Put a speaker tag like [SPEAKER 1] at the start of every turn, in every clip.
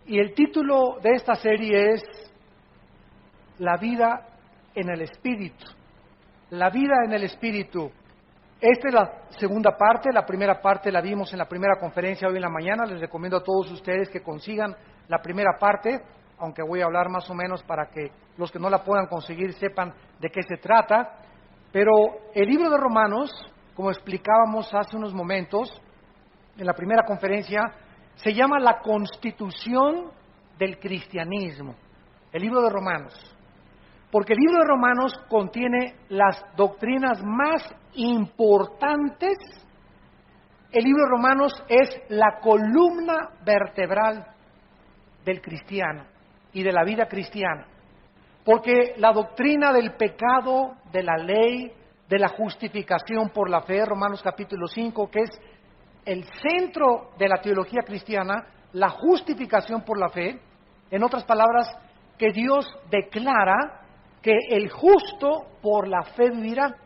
[SPEAKER 1] Y el título de esta serie es La vida en el Espíritu. La vida en el Espíritu. Esta es la segunda parte. La primera parte la vimos en la primera conferencia hoy en la mañana. Les recomiendo a todos ustedes que consigan la primera parte, aunque voy a hablar más o menos para que los que no la puedan conseguir sepan de qué se trata. Pero el libro de Romanos, como explicábamos hace unos momentos en la primera conferencia, se llama la Constitución del Cristianismo. El libro de Romanos. Porque el libro de Romanos contiene las doctrinas más importantes. El libro de Romanos es la columna vertebral del cristiano y de la vida cristiana. Porque la doctrina del pecado, de la ley, de la justificación por la fe, Romanos capítulo 5, que es el centro de la teología cristiana, la justificación por la fe, en otras palabras, que Dios declara que el justo por la fe vivirá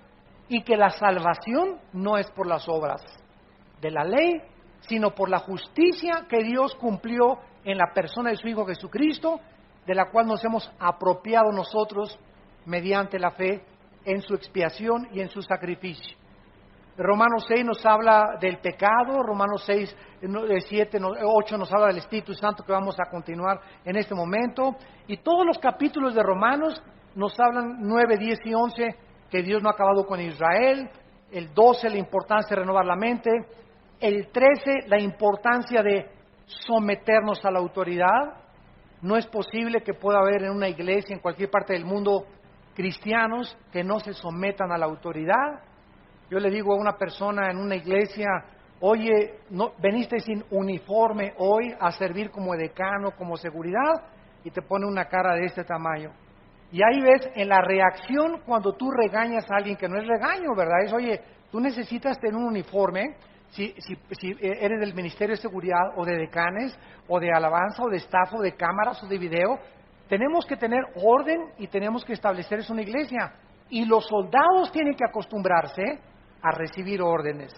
[SPEAKER 1] y que la salvación no es por las obras de la ley, sino por la justicia que Dios cumplió en la persona de su Hijo Jesucristo, de la cual nos hemos apropiado nosotros mediante la fe en su expiación y en su sacrificio. Romanos 6 nos habla del pecado, Romanos 6, 7, 8 nos habla del Espíritu Santo, que vamos a continuar en este momento, y todos los capítulos de Romanos nos hablan 9, 10 y 11 que Dios no ha acabado con Israel, el 12 la importancia de renovar la mente, el 13 la importancia de someternos a la autoridad. No es posible que pueda haber en una iglesia, en cualquier parte del mundo, cristianos que no se sometan a la autoridad. Yo le digo a una persona en una iglesia, oye, ¿no, veniste sin uniforme hoy a servir como decano, como seguridad? Y te pone una cara de este tamaño. Y ahí ves en la reacción cuando tú regañas a alguien, que no es regaño, ¿verdad? Es, oye, tú necesitas tener un uniforme, si eres del Ministerio de Seguridad o de decanes, o de alabanza, o de staff, o de cámaras, o de video, tenemos que tener orden y tenemos que establecer eso en una iglesia. Y los soldados tienen que acostumbrarse a recibir órdenes,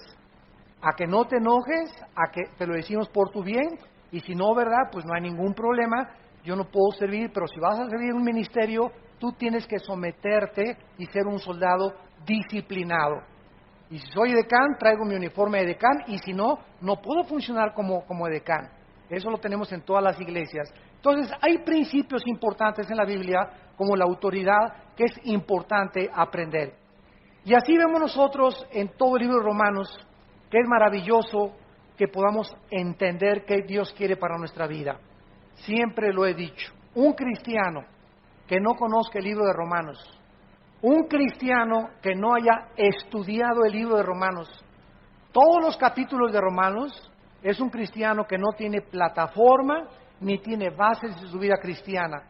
[SPEAKER 1] a que no te enojes, a que te lo decimos por tu bien, y si no, ¿verdad? Pues no hay ningún problema, yo no puedo servir, pero si vas a servir en un ministerio, tú tienes que someterte y ser un soldado disciplinado. Y si soy decán, traigo mi uniforme de decán, y si no, no puedo funcionar como decán. Eso lo tenemos en todas las iglesias. Entonces, hay principios importantes en la Biblia, como la autoridad, que es importante aprender. Y así vemos nosotros en todo el libro de Romanos, que es maravilloso que podamos entender qué Dios quiere para nuestra vida. Siempre lo he dicho, un cristiano que no conozca el libro de Romanos, un cristiano que no haya estudiado el libro de Romanos, todos los capítulos de Romanos, es un cristiano que no tiene plataforma ni tiene bases de su vida cristiana.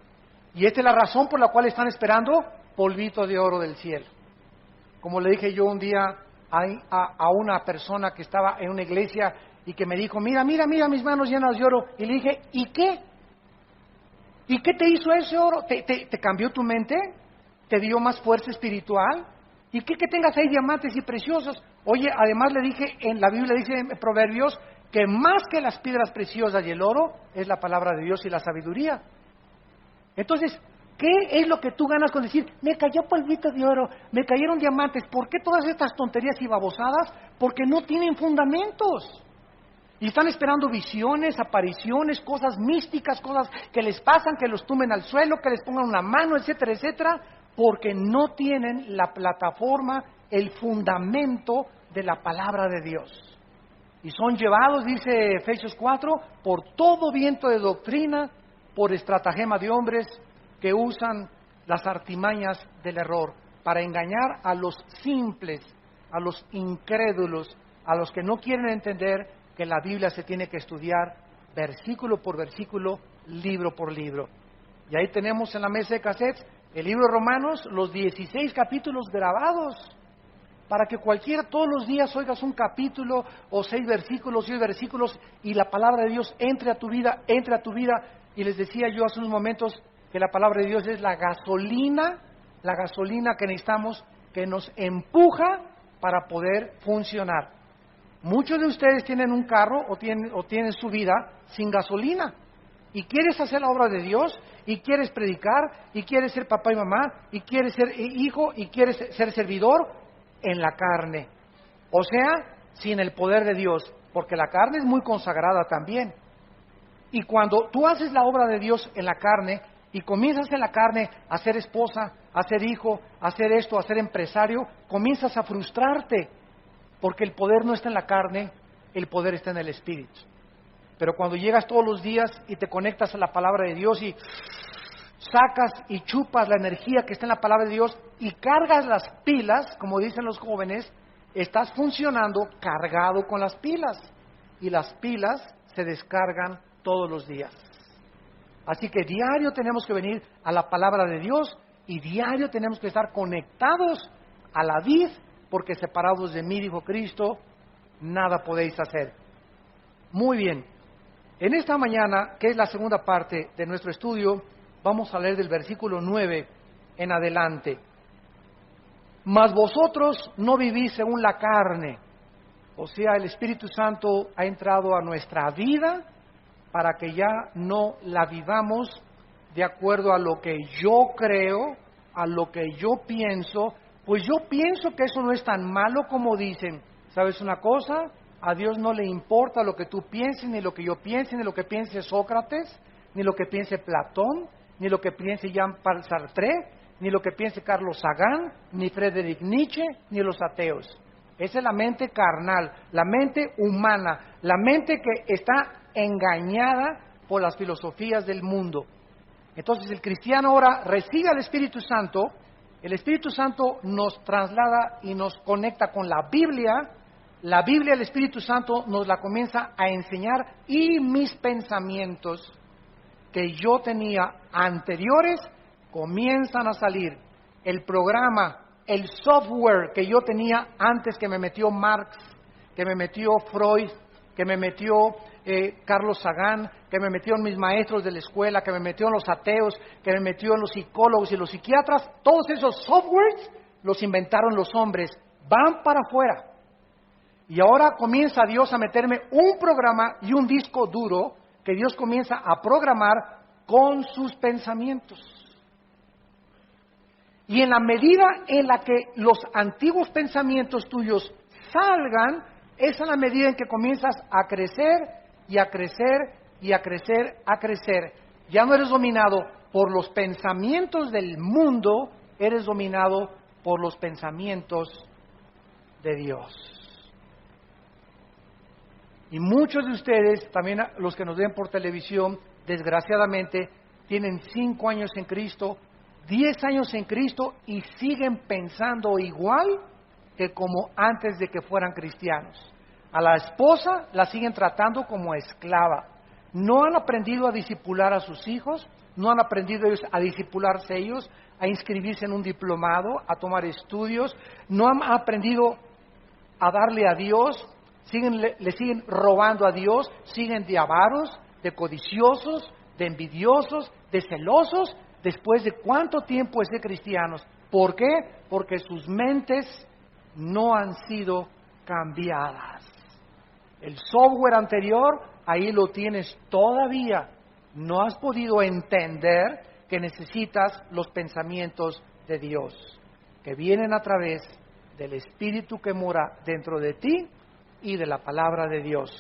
[SPEAKER 1] Y esta es la razón por la cual están esperando polvito de oro del cielo. Como le dije yo un día a una persona que estaba en una iglesia y que me dijo, mira mis manos llenas de oro. Y le dije, ¿y qué? ¿Y qué te hizo ese oro? ¿Te cambió tu mente? ¿Te dio más fuerza espiritual? ¿Y qué que tengas ahí diamantes y preciosos? Oye, además le dije, en la Biblia dice en Proverbios, que más que las piedras preciosas y el oro, es la palabra de Dios y la sabiduría. Entonces, ¿qué es lo que tú ganas con decir, me cayó polvito de oro, me cayeron diamantes? ¿Por qué todas estas tonterías y babosadas? Porque no tienen fundamentos. Y están esperando visiones, apariciones, cosas místicas, cosas que les pasan, que los tumben al suelo, que les pongan una mano, etcétera, etcétera, porque no tienen la plataforma, el fundamento de la palabra de Dios. Y son llevados, dice Efesios 4, por todo viento de doctrina, por estratagema de hombres que usan las artimañas del error para engañar a los simples, a los incrédulos, a los que no quieren entender que la Biblia se tiene que estudiar versículo por versículo, libro por libro. Y ahí tenemos en la mesa de cassettes el libro de Romanos, los 16 capítulos grabados, para que cualquiera todos los días oigas un capítulo o 6 versículos y la palabra de Dios entre a tu vida. Y les decía yo hace unos momentos que la palabra de Dios es la gasolina que necesitamos, que nos empuja para poder funcionar. Muchos de ustedes tienen un carro o tienen su vida sin gasolina. y quieres hacer la obra de Dios, y quieres predicar, y quieres ser papá y mamá, y quieres ser hijo, y quieres ser servidor en la carne. O sea, sin el poder de Dios, porque la carne es muy consagrada también. Y cuando tú haces la obra de Dios en la carne, y comienzas en la carne a ser esposa, a ser hijo, a ser esto, a ser empresario, comienzas a frustrarte, porque el poder no está en la carne, el poder está en el Espíritu. Pero cuando llegas todos los días y te conectas a la palabra de Dios y sacas y chupas la energía que está en la palabra de Dios y cargas las pilas, como dicen los jóvenes, estás funcionando cargado con las pilas. Y las pilas se descargan todos los días. Así que diario tenemos que venir a la palabra de Dios y diario tenemos que estar conectados a la vid, porque separados de mí, dijo Cristo, nada podéis hacer. Muy bien. En esta mañana, que es la segunda parte de nuestro estudio, vamos a leer del versículo 9 en adelante. Mas vosotros no vivís según la carne, o sea, el Espíritu Santo ha entrado a nuestra vida para que ya no la vivamos de acuerdo a lo que yo creo, a lo que yo pienso. Pues yo pienso que eso no es tan malo como dicen. ¿Sabes una cosa? A Dios no le importa lo que tú pienses, ni lo que yo piense, ni lo que piense Sócrates, ni lo que piense Platón, ni lo que piense Jean-Paul Sartre, ni lo que piense Carlos Sagan, ni Friedrich Nietzsche, ni los ateos. Esa es la mente carnal, la mente humana, la mente que está engañada por las filosofías del mundo. Entonces el cristiano ahora recibe al Espíritu Santo, el Espíritu Santo nos traslada y nos conecta con la Biblia el Espíritu Santo nos la comienza a enseñar y mis pensamientos que yo tenía anteriores comienzan a salir. El programa, el software que yo tenía antes que me metió Marx, que me metió Freud, que me metió Carlos Sagan, que me metió en mis maestros de la escuela, que me metió en los ateos, que me metió en los psicólogos y los psiquiatras, todos esos softwares los inventaron los hombres, van para afuera. Y ahora comienza Dios a meterme un programa y un disco duro que Dios comienza a programar con sus pensamientos. Y en la medida en la que los antiguos pensamientos tuyos salgan, es en la medida en que comienzas a crecer y a crecer y a crecer, a crecer. Ya no eres dominado por los pensamientos del mundo, eres dominado por los pensamientos de Dios. Y muchos de ustedes, también los que nos ven por televisión, desgraciadamente, tienen 5 años en Cristo, 10 años en Cristo y siguen pensando igual que como antes de que fueran cristianos. A la esposa la siguen tratando como esclava. No han aprendido a discipular a sus hijos, no han aprendido ellos a discipularse ellos, a inscribirse en un diplomado, a tomar estudios, no han aprendido a darle a Dios. Le siguen robando a Dios, siguen de avaros, de codiciosos, de envidiosos, de celosos, después de cuánto tiempo es de cristianos. ¿Por qué? Porque sus mentes no han sido cambiadas. El software anterior, ahí lo tienes todavía. No has podido entender que necesitas los pensamientos de Dios, que vienen a través del Espíritu que mora dentro de ti y de la palabra de Dios.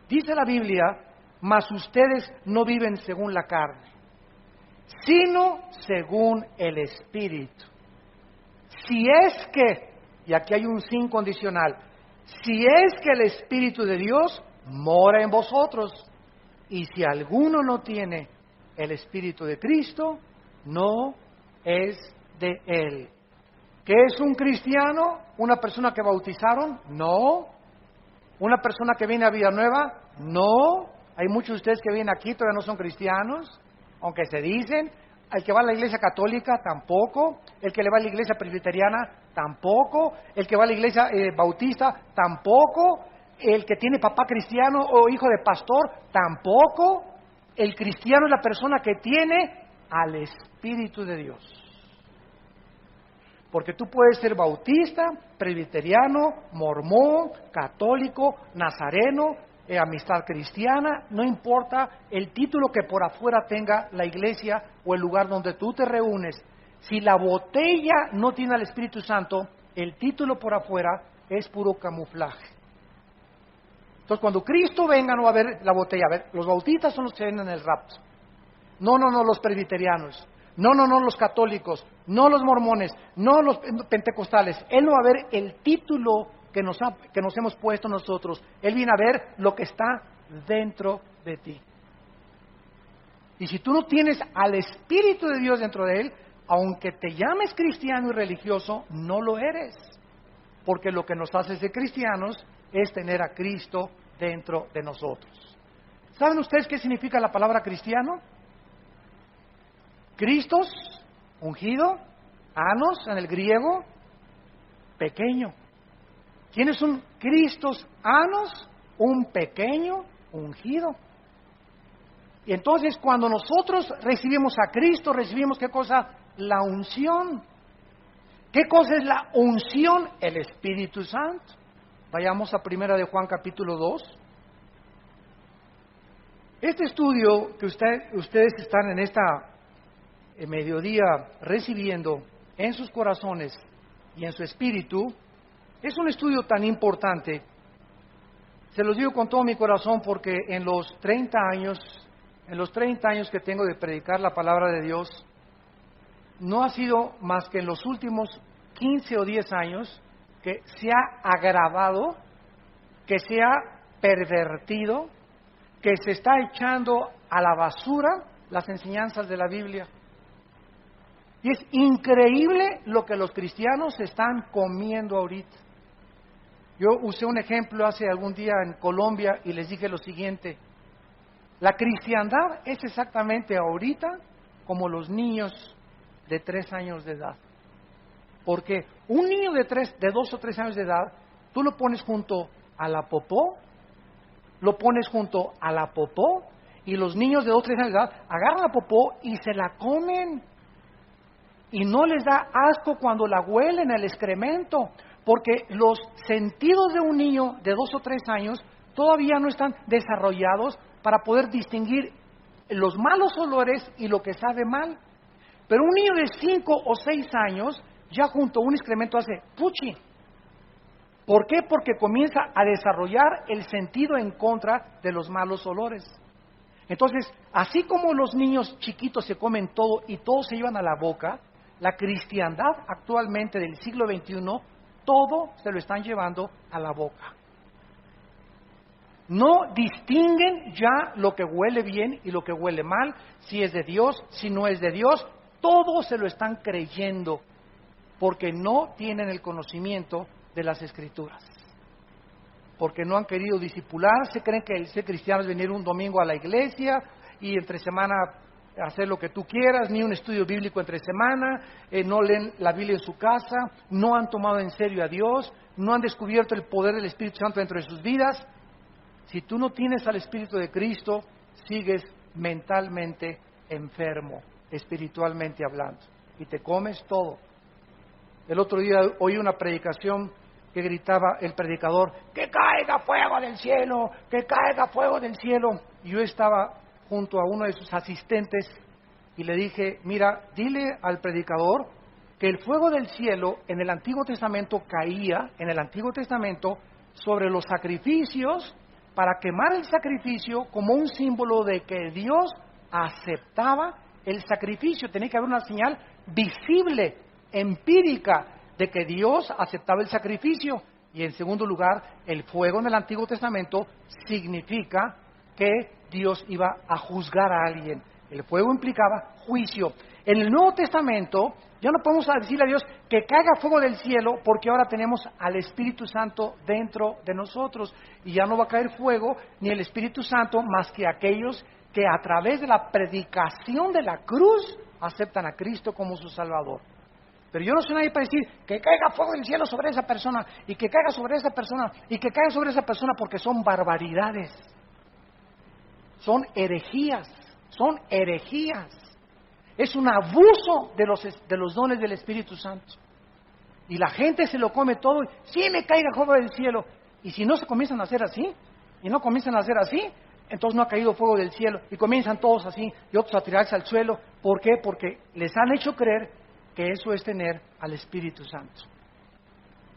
[SPEAKER 1] Dice la Biblia, mas ustedes no viven según la carne, sino según el Espíritu. Si es que, y aquí hay un sin condicional, si es que el Espíritu de Dios mora en vosotros, y si alguno no tiene el Espíritu de Cristo, no es de Él. ¿Qué es un cristiano? ¿Una persona que bautizaron? No. ¿Una persona que viene a Vida Nueva? No. Hay muchos de ustedes que vienen aquí, todavía no son cristianos, aunque se dicen. El que va a la iglesia católica, tampoco. El que le va a la iglesia presbiteriana, tampoco. El que va a la iglesia bautista, tampoco. El que tiene papá cristiano o hijo de pastor, tampoco. El cristiano es la persona que tiene al Espíritu de Dios. Porque tú puedes ser bautista, presbiteriano, mormón, católico, nazareno, amistad cristiana, no importa el título que por afuera tenga la iglesia o el lugar donde tú te reúnes. Si la botella no tiene al Espíritu Santo, el título por afuera es puro camuflaje. Entonces, cuando Cristo venga, no va a haber la botella. A ver, los bautistas son los que vienen en el rapto. No, los presbiterianos. No, los católicos. No los mormones. No los pentecostales. Él no va a ver el título que nos hemos puesto nosotros. Él viene a ver lo que está dentro de ti. Y si tú no tienes al Espíritu de Dios dentro de él, aunque te llames cristiano y religioso, no lo eres. Porque lo que nos hace ser cristianos es tener a Cristo dentro de nosotros. ¿Saben ustedes qué significa la palabra cristiano? Cristos, ungido, anos en el griego, pequeño. ¿Quién es un Cristos anos? Un pequeño ungido. Y entonces cuando nosotros recibimos a Cristo, recibimos ¿qué cosa? La unción. ¿Qué cosa es la unción? El Espíritu Santo. Vayamos a 1 de Juan capítulo 2. Este estudio que ustedes están en esta mediodía recibiendo en sus corazones y en su espíritu, es un estudio tan importante. Se los digo con todo mi corazón porque en los 30 años que tengo de predicar la palabra de Dios, no ha sido más que en los últimos 15 o 10 años que se ha agravado, que se ha pervertido, que se está echando a la basura las enseñanzas de la Biblia. Y es increíble lo que los cristianos están comiendo ahorita. Yo usé un ejemplo hace algún día en Colombia y les dije lo siguiente: la cristiandad es exactamente ahorita como los niños de 3 años de edad. Porque un niño de 2 o 3 años de edad, tú lo pones junto a la popó, y los niños de 2 o 3 años de edad agarran la popó y se la comen. Y no les da asco cuando la huelen, el excremento, porque los sentidos de un niño de 2 o 3 años todavía no están desarrollados para poder distinguir los malos olores y lo que sabe mal. Pero un niño de 5 o 6 años ya junto a un excremento hace puchi. ¿Por qué? Porque comienza a desarrollar el sentido en contra de los malos olores. Entonces, así como los niños chiquitos se comen todo y todo se llevan a la boca, la cristiandad actualmente del siglo XXI, todo se lo están llevando a la boca. No distinguen ya lo que huele bien y lo que huele mal, si es de Dios, si no es de Dios, todo se lo están creyendo, porque no tienen el conocimiento de las Escrituras. Porque no han querido discipularse, creen que el ser cristiano es venir un domingo a la iglesia y entre semana hacer lo que tú quieras, ni un estudio bíblico entre semana, no leen la Biblia en su casa, no han tomado en serio a Dios, no han descubierto el poder del Espíritu Santo dentro de sus vidas. Si tú no tienes al Espíritu de Cristo, sigues mentalmente enfermo, espiritualmente hablando, y te comes todo. El otro día oí una predicación que gritaba el predicador: ¡que caiga fuego del cielo! ¡Que caiga fuego del cielo! Y yo estaba junto a uno de sus asistentes y le dije: mira, dile al predicador que el fuego del cielo en el Antiguo Testamento caía, en el Antiguo Testamento, sobre los sacrificios para quemar el sacrificio como un símbolo de que Dios aceptaba el sacrificio. Tenía que haber una señal visible, empírica, de que Dios aceptaba el sacrificio. Y en segundo lugar, el fuego en el Antiguo Testamento significa que Dios iba a juzgar a alguien. El fuego implicaba juicio. En el Nuevo Testamento ya no podemos decirle a Dios que caiga fuego del cielo, porque ahora tenemos al Espíritu Santo dentro de nosotros, y ya no va a caer fuego ni el Espíritu Santo más que aquellos que a través de la predicación de la cruz aceptan a Cristo como su Salvador. Pero yo no soy nadie para decir que caiga fuego del cielo sobre esa persona, y que caiga sobre esa persona, y que caiga sobre esa persona, porque son barbaridades. Son herejías. Es un abuso de los dones del Espíritu Santo. Y la gente se lo come todo. Sí, me caiga fuego del cielo. Y si no se comienzan a hacer así, y no comienzan a hacer así, entonces no ha caído fuego del cielo, y comienzan todos así, y otros a tirarse al suelo. ¿Por qué? Porque les han hecho creer que eso es tener al Espíritu Santo.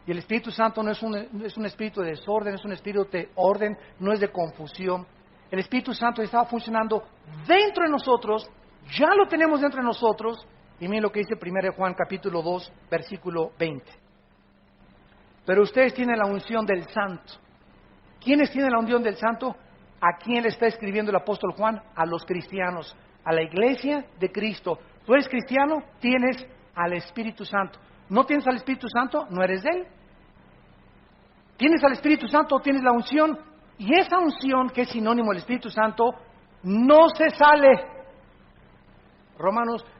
[SPEAKER 1] Y el Espíritu Santo no es un espíritu de desorden, es un espíritu de orden, no es de confusión. El Espíritu Santo estaba funcionando dentro de nosotros, ya lo tenemos dentro de nosotros, y miren lo que dice 1 Juan capítulo 2, versículo 20. Pero ustedes tienen la unción del Santo. ¿Quiénes tienen la unción del Santo? ¿A quién le está escribiendo el apóstol Juan? A los cristianos, a la iglesia de Cristo. ¿Tú eres cristiano? Tienes al Espíritu Santo. ¿No tienes al Espíritu Santo? No eres de Él. ¿Tienes al Espíritu Santo? Tienes la unción. Y esa unción, que es sinónimo del Espíritu Santo, no se sale.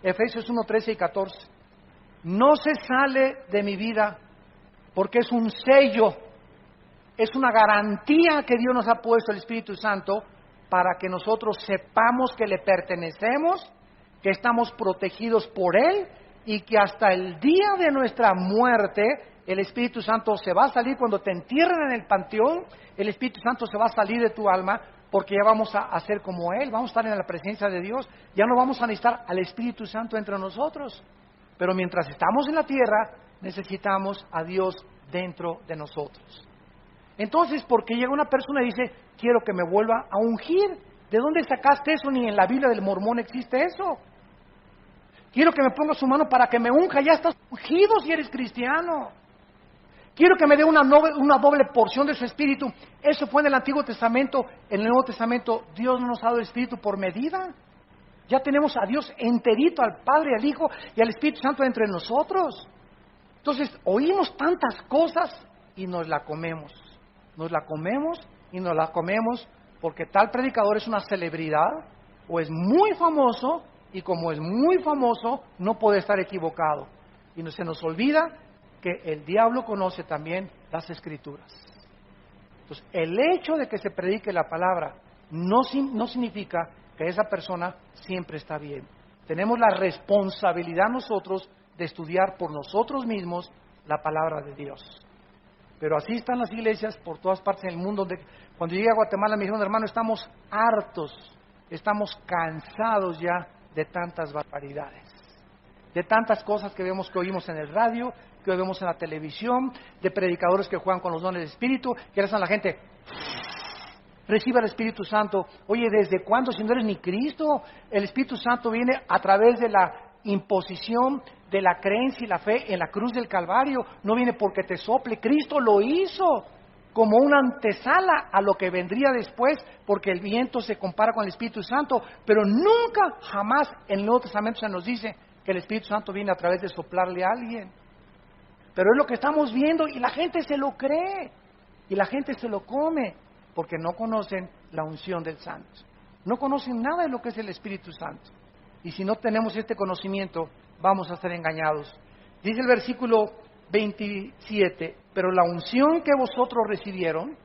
[SPEAKER 1] Efesios 1, 13 y 14. No se sale de mi vida porque es un sello, es una garantía que Dios nos ha puesto el Espíritu Santo para que nosotros sepamos que le pertenecemos, que estamos protegidos por Él y que hasta el día de nuestra muerte el Espíritu Santo se va a salir cuando te entierren en el panteón. El Espíritu Santo se va a salir de tu alma porque ya vamos a ser como Él, vamos a estar en la presencia de Dios, ya no vamos a necesitar al Espíritu Santo entre nosotros. Pero mientras estamos en la tierra, necesitamos a Dios dentro de nosotros. Entonces, porque llega una persona y dice, quiero que me vuelva a ungir. ¿De dónde sacaste eso? Ni en la Biblia del Mormón existe eso. Quiero que me ponga su mano para que me unja. Ya estás ungido si eres cristiano. Quiero que me dé una doble porción de su Espíritu. Eso fue en el Antiguo Testamento. En el Nuevo Testamento, Dios no nos ha dado el Espíritu por medida. Ya tenemos a Dios enterito, al Padre, al Hijo y al Espíritu Santo entre nosotros. Entonces, oímos tantas cosas y nos la comemos. Nos la comemos y nos la comemos porque tal predicador es una celebridad o es muy famoso, y como es muy famoso, no puede estar equivocado. Y se nos olvida que el diablo conoce también las Escrituras. Entonces, el hecho de que se predique la palabra no significa que esa persona siempre está bien. Tenemos la responsabilidad nosotros de estudiar por nosotros mismos la palabra de Dios. Pero así están las iglesias por todas partes del mundo. Cuando llegué a Guatemala me dijeron, hermano, estamos hartos, estamos cansados ya de tantas barbaridades, de tantas cosas que oímos en el radio, que vemos en la televisión, de predicadores que juegan con los dones del Espíritu, que le hacen a la gente, reciba el Espíritu Santo. Oye, ¿desde cuándo? Si no eres ni Cristo. El Espíritu Santo viene a través de la imposición de la creencia y la fe en la cruz del Calvario. No viene porque te sople. Cristo lo hizo como una antesala a lo que vendría después, porque el viento se compara con el Espíritu Santo, pero nunca, jamás en el Nuevo Testamento se nos dice que el Espíritu Santo viene a través de soplarle a alguien. Pero es lo que estamos viendo y la gente se lo cree y la gente se lo come porque no conocen la unción del Santo, no conocen nada de lo que es el Espíritu Santo. Y si no tenemos este conocimiento, vamos a ser engañados. Dice el versículo 27, pero la unción que vosotros recibieron,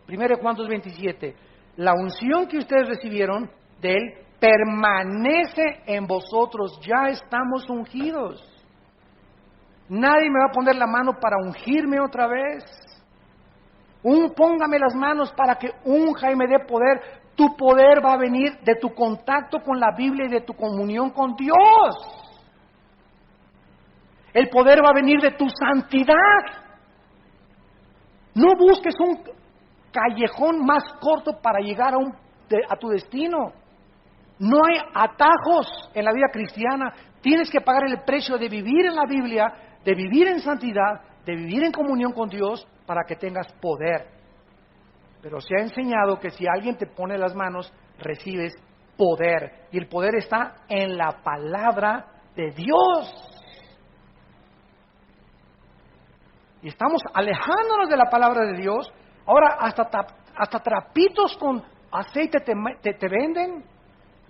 [SPEAKER 1] 1 Juan 2:27, la unción que ustedes recibieron de Él permanece en vosotros, ya estamos ungidos. Nadie me va a poner la mano para ungirme otra vez. Póngame las manos para que unja y me dé poder. Tu poder va a venir de tu contacto con la Biblia y de tu comunión con Dios. El poder va a venir de tu santidad. No busques un callejón más corto para llegar a tu destino. No hay atajos en la vida cristiana. Tienes que pagar el precio de vivir en la Biblia, de vivir en santidad, de vivir en comunión con Dios para que tengas poder. Pero se ha enseñado que si alguien te pone las manos, recibes poder. Y el poder está en la palabra de Dios. Y estamos alejándonos de la palabra de Dios. Ahora hasta trapitos con aceite te venden.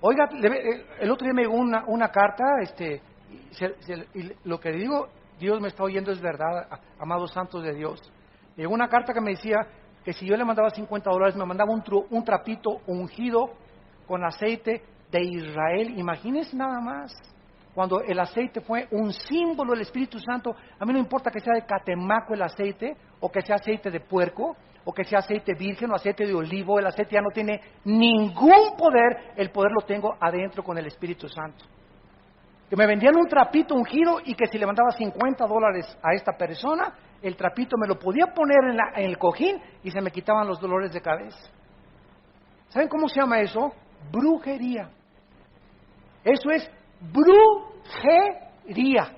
[SPEAKER 1] Oiga, el otro día me llegó una carta, y lo que digo, Dios me está oyendo, es verdad, amados santos de Dios. Me llegó una carta que me decía que si yo le mandaba $50, me mandaba un trapito ungido con aceite de Israel. Imagínense nada más. Cuando el aceite fue un símbolo del Espíritu Santo, a mí no importa que sea de Catemaco el aceite, o que sea aceite de puerco, o que sea aceite virgen o aceite de olivo. El aceite ya no tiene ningún poder, el poder lo tengo adentro con el Espíritu Santo. Que me vendían un trapito ungido y que si le mandaba $50 a esta persona, el trapito me lo podía poner en el cojín y se me quitaban los dolores de cabeza. ¿Saben cómo se llama eso? Brujería. Eso es brujería.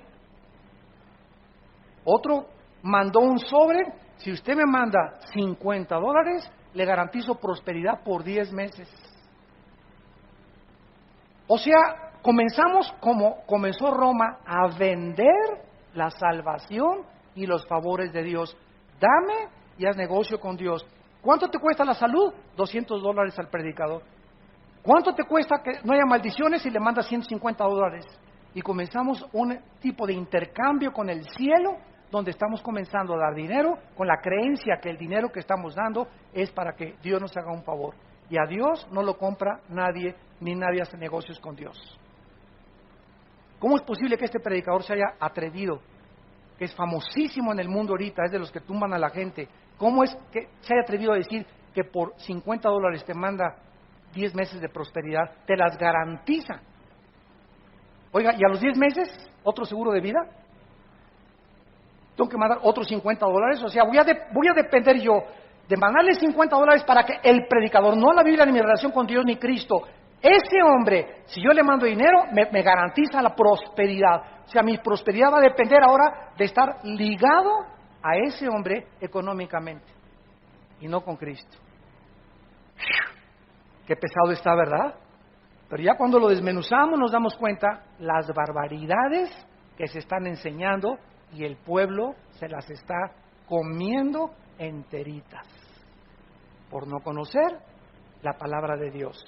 [SPEAKER 1] Otro mandó un sobre: si usted me manda $50, le garantizo prosperidad por 10 meses. O sea, comenzamos como comenzó Roma, a vender la salvación y los favores de Dios. Dame y haz negocio con Dios. ¿Cuánto te cuesta la salud? $200 al predicador. ¿Cuánto te cuesta que no haya maldiciones si le mandas $150? Y comenzamos un tipo de intercambio con el cielo, donde estamos comenzando a dar dinero con la creencia que el dinero que estamos dando es para que Dios nos haga un favor. Y a Dios no lo compra nadie, ni nadie hace negocios con Dios. ¿Cómo es posible que este predicador se haya atrevido, que es famosísimo en el mundo ahorita, es de los que tumban a la gente? ¿Cómo es que se haya atrevido a decir que por $50 te manda 10 meses de prosperidad, te las garantiza? Oiga, ¿y a los 10 meses otro seguro de vida? ¿Tengo que mandar otros $50? O sea, voy a depender yo de mandarle $50 para que el predicador, no la Biblia ni mi relación con Dios ni Cristo, ese hombre, si yo le mando dinero, me garantiza la prosperidad. O sea, mi prosperidad va a depender ahora de estar ligado a ese hombre económicamente y no con Cristo. Qué pesado está, ¿verdad? Pero ya cuando lo desmenuzamos nos damos cuenta las barbaridades que se están enseñando y el pueblo se las está comiendo enteritas por no conocer la palabra de Dios.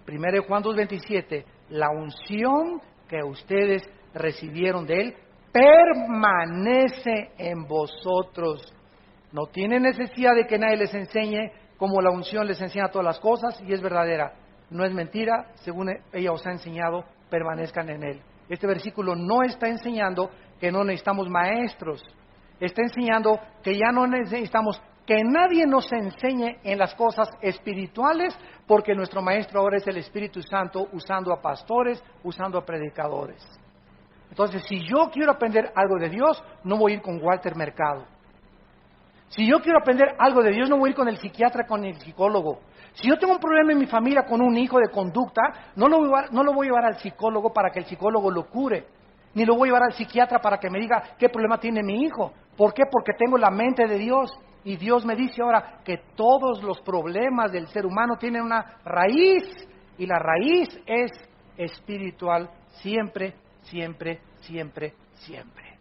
[SPEAKER 1] 1 Juan 2:27, la unción que ustedes recibieron de Él permanece en vosotros. No tienen necesidad de que nadie les enseñe, como la unción les enseña todas las cosas y es verdadera. No es mentira, según ella os ha enseñado, permanezcan en Él. Este versículo no está enseñando que no necesitamos maestros. Está enseñando que ya no necesitamos que nadie nos enseñe en las cosas espirituales, porque nuestro maestro ahora es el Espíritu Santo, usando a pastores, usando a predicadores. Entonces, si yo quiero aprender algo de Dios, no voy a ir con Walter Mercado. Si yo quiero aprender algo de Dios, no voy a ir con el psiquiatra, con el psicólogo. Si yo tengo un problema en mi familia con un hijo de conducta, no lo voy a llevar al psicólogo para que el psicólogo lo cure, ni lo voy a llevar al psiquiatra para que me diga qué problema tiene mi hijo. ¿Por qué? Porque tengo la mente de Dios. Y Dios me dice ahora que todos los problemas del ser humano tienen una raíz, y la raíz es espiritual, siempre, siempre, siempre, siempre.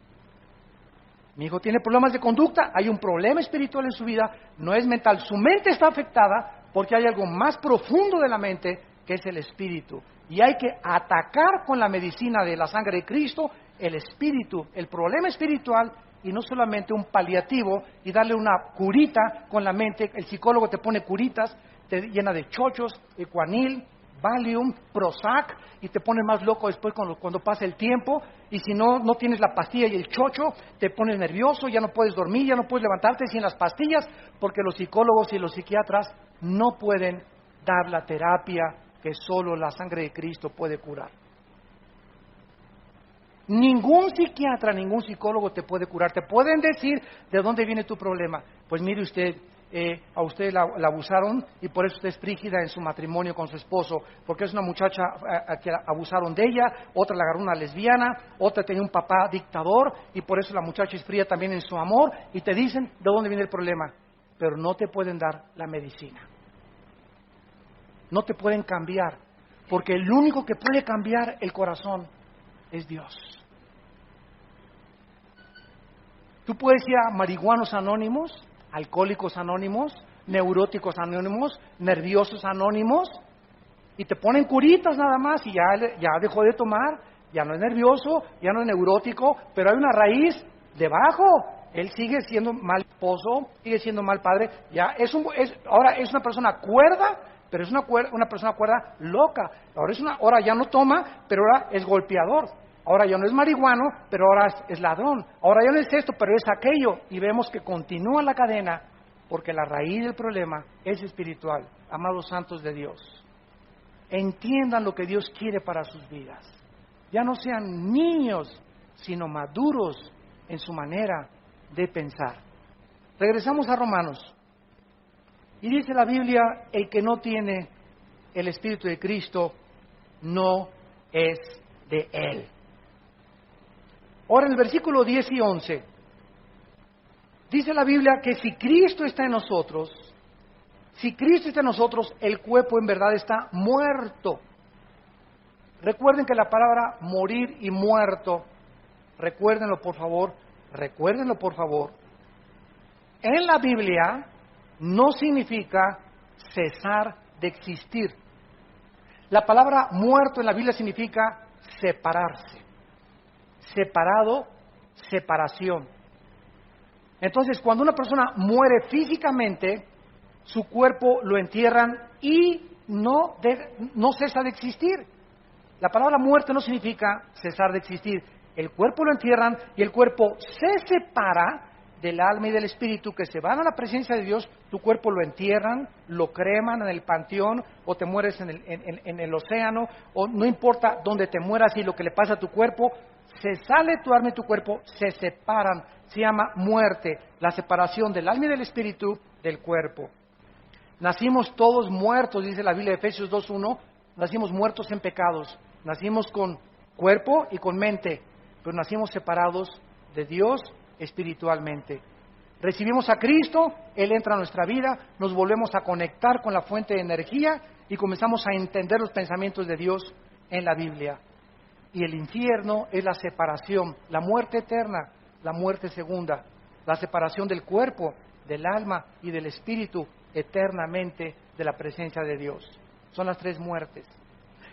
[SPEAKER 1] Mi hijo tiene problemas de conducta, hay un problema espiritual en su vida, no es mental, su mente está afectada porque hay algo más profundo de la mente que es el espíritu. Y hay que atacar con la medicina de la sangre de Cristo el espíritu, el problema espiritual, y no solamente un paliativo y darle una curita con la mente. El psicólogo te pone curitas, te llena de chochos, Equanil, Valium, Prozac, y te pone más loco después cuando pasa el tiempo. Y si no tienes la pastilla y el chocho, te pones nervioso, ya no puedes dormir, ya no puedes levantarte sin las pastillas, porque los psicólogos y los psiquiatras no pueden dar la terapia que solo la sangre de Cristo puede curar. Ningún psiquiatra, ningún psicólogo te puede curar. Te pueden decir de dónde viene tu problema. Pues mire usted, a usted la abusaron y por eso usted es frígida en su matrimonio con su esposo, porque es una muchacha a que abusaron de ella, otra la agarró una lesbiana, otra tenía un papá dictador y por eso la muchacha es fría también en su amor, y te dicen de dónde viene el problema, pero no te pueden dar la medicina. No te pueden cambiar, porque el único que puede cambiar el corazón es Dios. Tú puedes ir a marihuanos anónimos, alcohólicos anónimos, neuróticos anónimos, nerviosos anónimos, y te ponen curitas nada más y ya dejó de tomar, ya no es nervioso, ya no es neurótico, pero hay una raíz debajo. Él sigue siendo mal esposo, sigue siendo mal padre, ahora es una persona cuerda, pero es una persona cuerda loca. Ahora ya no toma, pero ahora es golpeador. Ahora ya no es marihuano, pero ahora es ladrón. Ahora ya no es esto, pero es aquello. Y vemos que continúa la cadena porque la raíz del problema es espiritual. Amados santos de Dios, entiendan lo que Dios quiere para sus vidas. Ya no sean niños, sino maduros en su manera de pensar. Regresamos a Romanos. Y dice la Biblia, el que no tiene el Espíritu de Cristo no es de Él. Ahora en el versículo 10 y 11, dice la Biblia que si Cristo está en nosotros, el cuerpo en verdad está muerto. Recuerden que la palabra morir y muerto, recuérdenlo por favor, en la Biblia no significa cesar de existir. La palabra muerto en la Biblia significa separarse, separado, separación. Entonces, cuando una persona muere físicamente, su cuerpo lo entierran y no cesa de existir. La palabra muerte no significa cesar de existir. El cuerpo lo entierran y el cuerpo se separa del alma y del espíritu, que se van a la presencia de Dios. Tu cuerpo lo entierran, lo creman en el panteón, o te mueres en el océano, o no importa dónde te mueras y lo que le pasa a tu cuerpo, se sale tu alma y tu cuerpo, se separan. Se llama muerte, la separación del alma y del espíritu del cuerpo. Nacimos todos muertos, dice la Biblia de Efesios 2:1, nacimos muertos en pecados, nacimos con cuerpo y con mente, pero nacimos separados de Dios espiritualmente. Recibimos a Cristo, Él entra a nuestra vida, nos volvemos a conectar con la fuente de energía y comenzamos a entender los pensamientos de Dios en la Biblia. Y el infierno es la separación, la muerte eterna, la muerte segunda, la separación del cuerpo, del alma y del espíritu eternamente de la presencia de Dios. Son las tres muertes.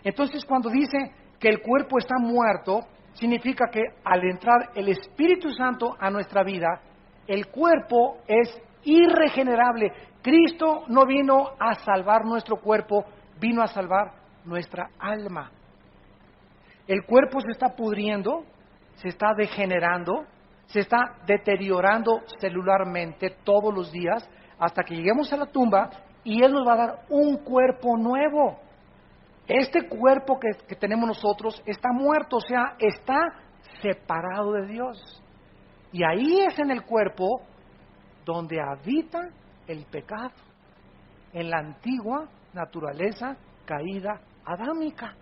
[SPEAKER 1] Entonces, cuando dice que el cuerpo está muerto, significa que al entrar el Espíritu Santo a nuestra vida, el cuerpo es irregenerable. Cristo no vino a salvar nuestro cuerpo, vino a salvar nuestra alma. El cuerpo se está pudriendo, se está degenerando, se está deteriorando celularmente todos los días hasta que lleguemos a la tumba y Él nos va a dar un cuerpo nuevo. Este cuerpo que tenemos nosotros está muerto, o sea, está separado de Dios. Y ahí es en el cuerpo donde habita el pecado, en la antigua naturaleza caída adámica,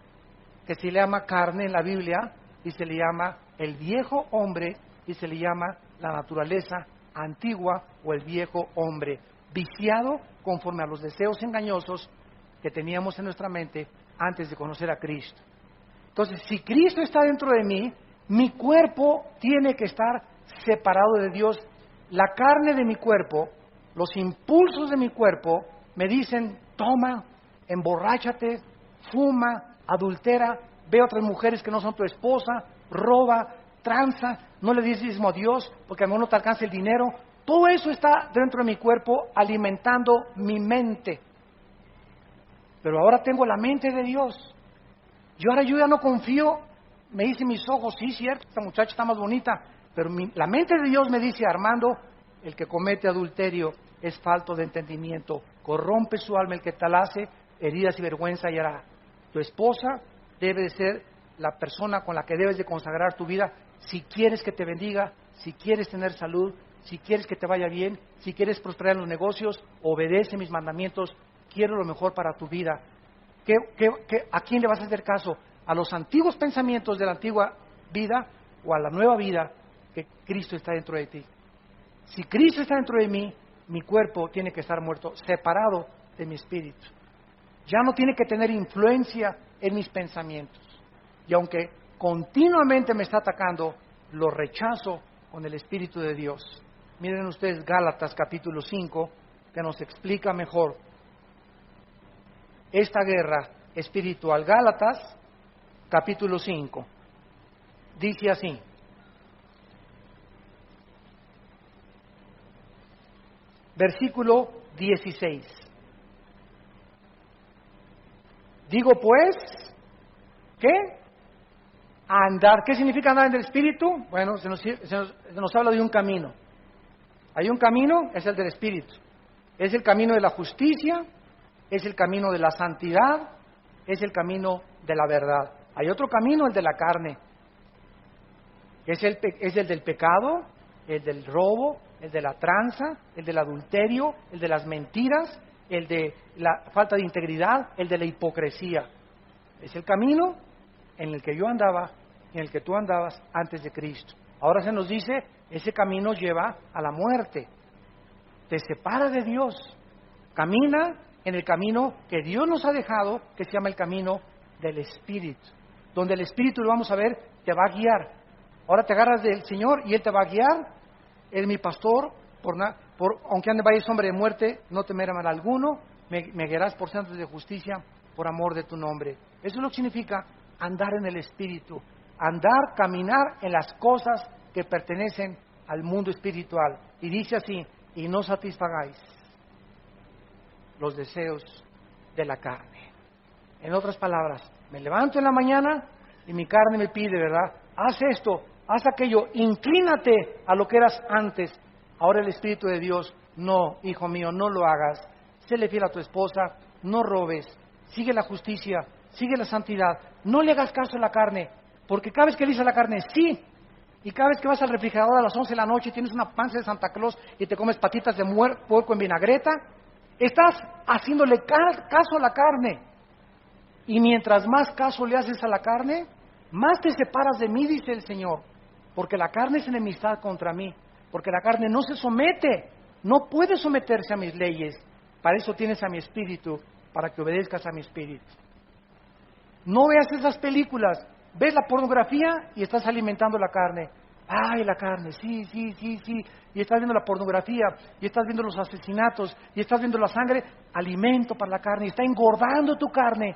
[SPEAKER 1] que se le llama carne en la Biblia y se le llama el viejo hombre y se le llama la naturaleza antigua o el viejo hombre, viciado conforme a los deseos engañosos que teníamos en nuestra mente antes de conocer a Cristo. Entonces, si Cristo está dentro de mí, mi cuerpo tiene que estar separado de Dios. La carne de mi cuerpo, los impulsos de mi cuerpo me dicen, toma, emborráchate, fuma, adultera, ve a otras mujeres que no son tu esposa, roba, tranza, no le dices diezmo a Dios porque a lo mejor no te alcanza el dinero. Todo eso está dentro de mi cuerpo alimentando mi mente. Pero ahora tengo la mente de Dios. Yo ya no confío, me dicen mis ojos, sí, cierto, esta muchacha está más bonita, pero la mente de Dios me dice, Armando, el que comete adulterio es falto de entendimiento, corrompe su alma el que tal hace, heridas y vergüenza hallará. Tu esposa debe de ser la persona con la que debes de consagrar tu vida si quieres que te bendiga, si quieres tener salud, si quieres que te vaya bien, si quieres prosperar en los negocios, obedece mis mandamientos. Quiero lo mejor para tu vida. ¿A quién le vas a hacer caso? ¿A los antiguos pensamientos de la antigua vida o a la nueva vida que Cristo está dentro de ti? Si Cristo está dentro de mí, mi cuerpo tiene que estar muerto, separado de mi espíritu. Ya no tiene que tener influencia en mis pensamientos. Y aunque continuamente me está atacando, lo rechazo con el Espíritu de Dios. Miren ustedes Gálatas capítulo 5, que nos explica mejor esta guerra espiritual. Gálatas, capítulo 5, dice así: versículo 16. Digo pues, ¿qué? Andar. ¿Qué significa andar en el Espíritu? Bueno, se nos habla de un camino. Hay un camino, es el del Espíritu. Es el camino de la justicia, es el camino de la santidad, es el camino de la verdad. Hay otro camino, el de la carne. Es el del pecado, el del robo, el de la tranza, el del adulterio, el de las mentiras, el de la falta de integridad, el de la hipocresía. Es el camino en el que yo andaba, en el que tú andabas antes de Cristo. Ahora se nos dice, ese camino lleva a la muerte. Te separa de Dios. Camina en el camino que Dios nos ha dejado, que se llama el camino del Espíritu. Donde el Espíritu, lo vamos a ver, te va a guiar. Ahora te agarras del Señor y Él te va a guiar. Él es mi pastor, aunque ande valle sombra de muerte, no temeré mal alguno, me guiarás por sendas de justicia, por amor de tu nombre. Eso es lo que significa andar en el Espíritu, andar, caminar en las cosas que pertenecen al mundo espiritual. Y dice así, y no satisfagáis los deseos de la carne. En otras palabras, me levanto en la mañana y mi carne me pide, ¿verdad? Haz esto, haz aquello, inclínate a lo que eras antes. Ahora el Espíritu de Dios, no, hijo mío, no lo hagas. Séle fiel a tu esposa, no robes, sigue la justicia, sigue la santidad. No le hagas caso a la carne, porque cada vez que le dices a la carne, sí, y cada vez que vas al refrigerador a las 11 de la noche y tienes una panza de Santa Claus y te comes patitas de puerco en vinagreta, estás haciéndole caso a la carne. Y mientras más caso le haces a la carne, más te separas de mí, dice el Señor, porque la carne es enemistad contra mí, porque la carne no se somete, no puede someterse a mis leyes. Para eso tienes a mi espíritu, para que obedezcas a mi espíritu. No veas esas películas, ves la pornografía y estás alimentando la carne. Ay, la carne, sí, y estás viendo la pornografía, y estás viendo los asesinatos, y estás viendo la sangre, alimento para la carne, y está engordando tu carne.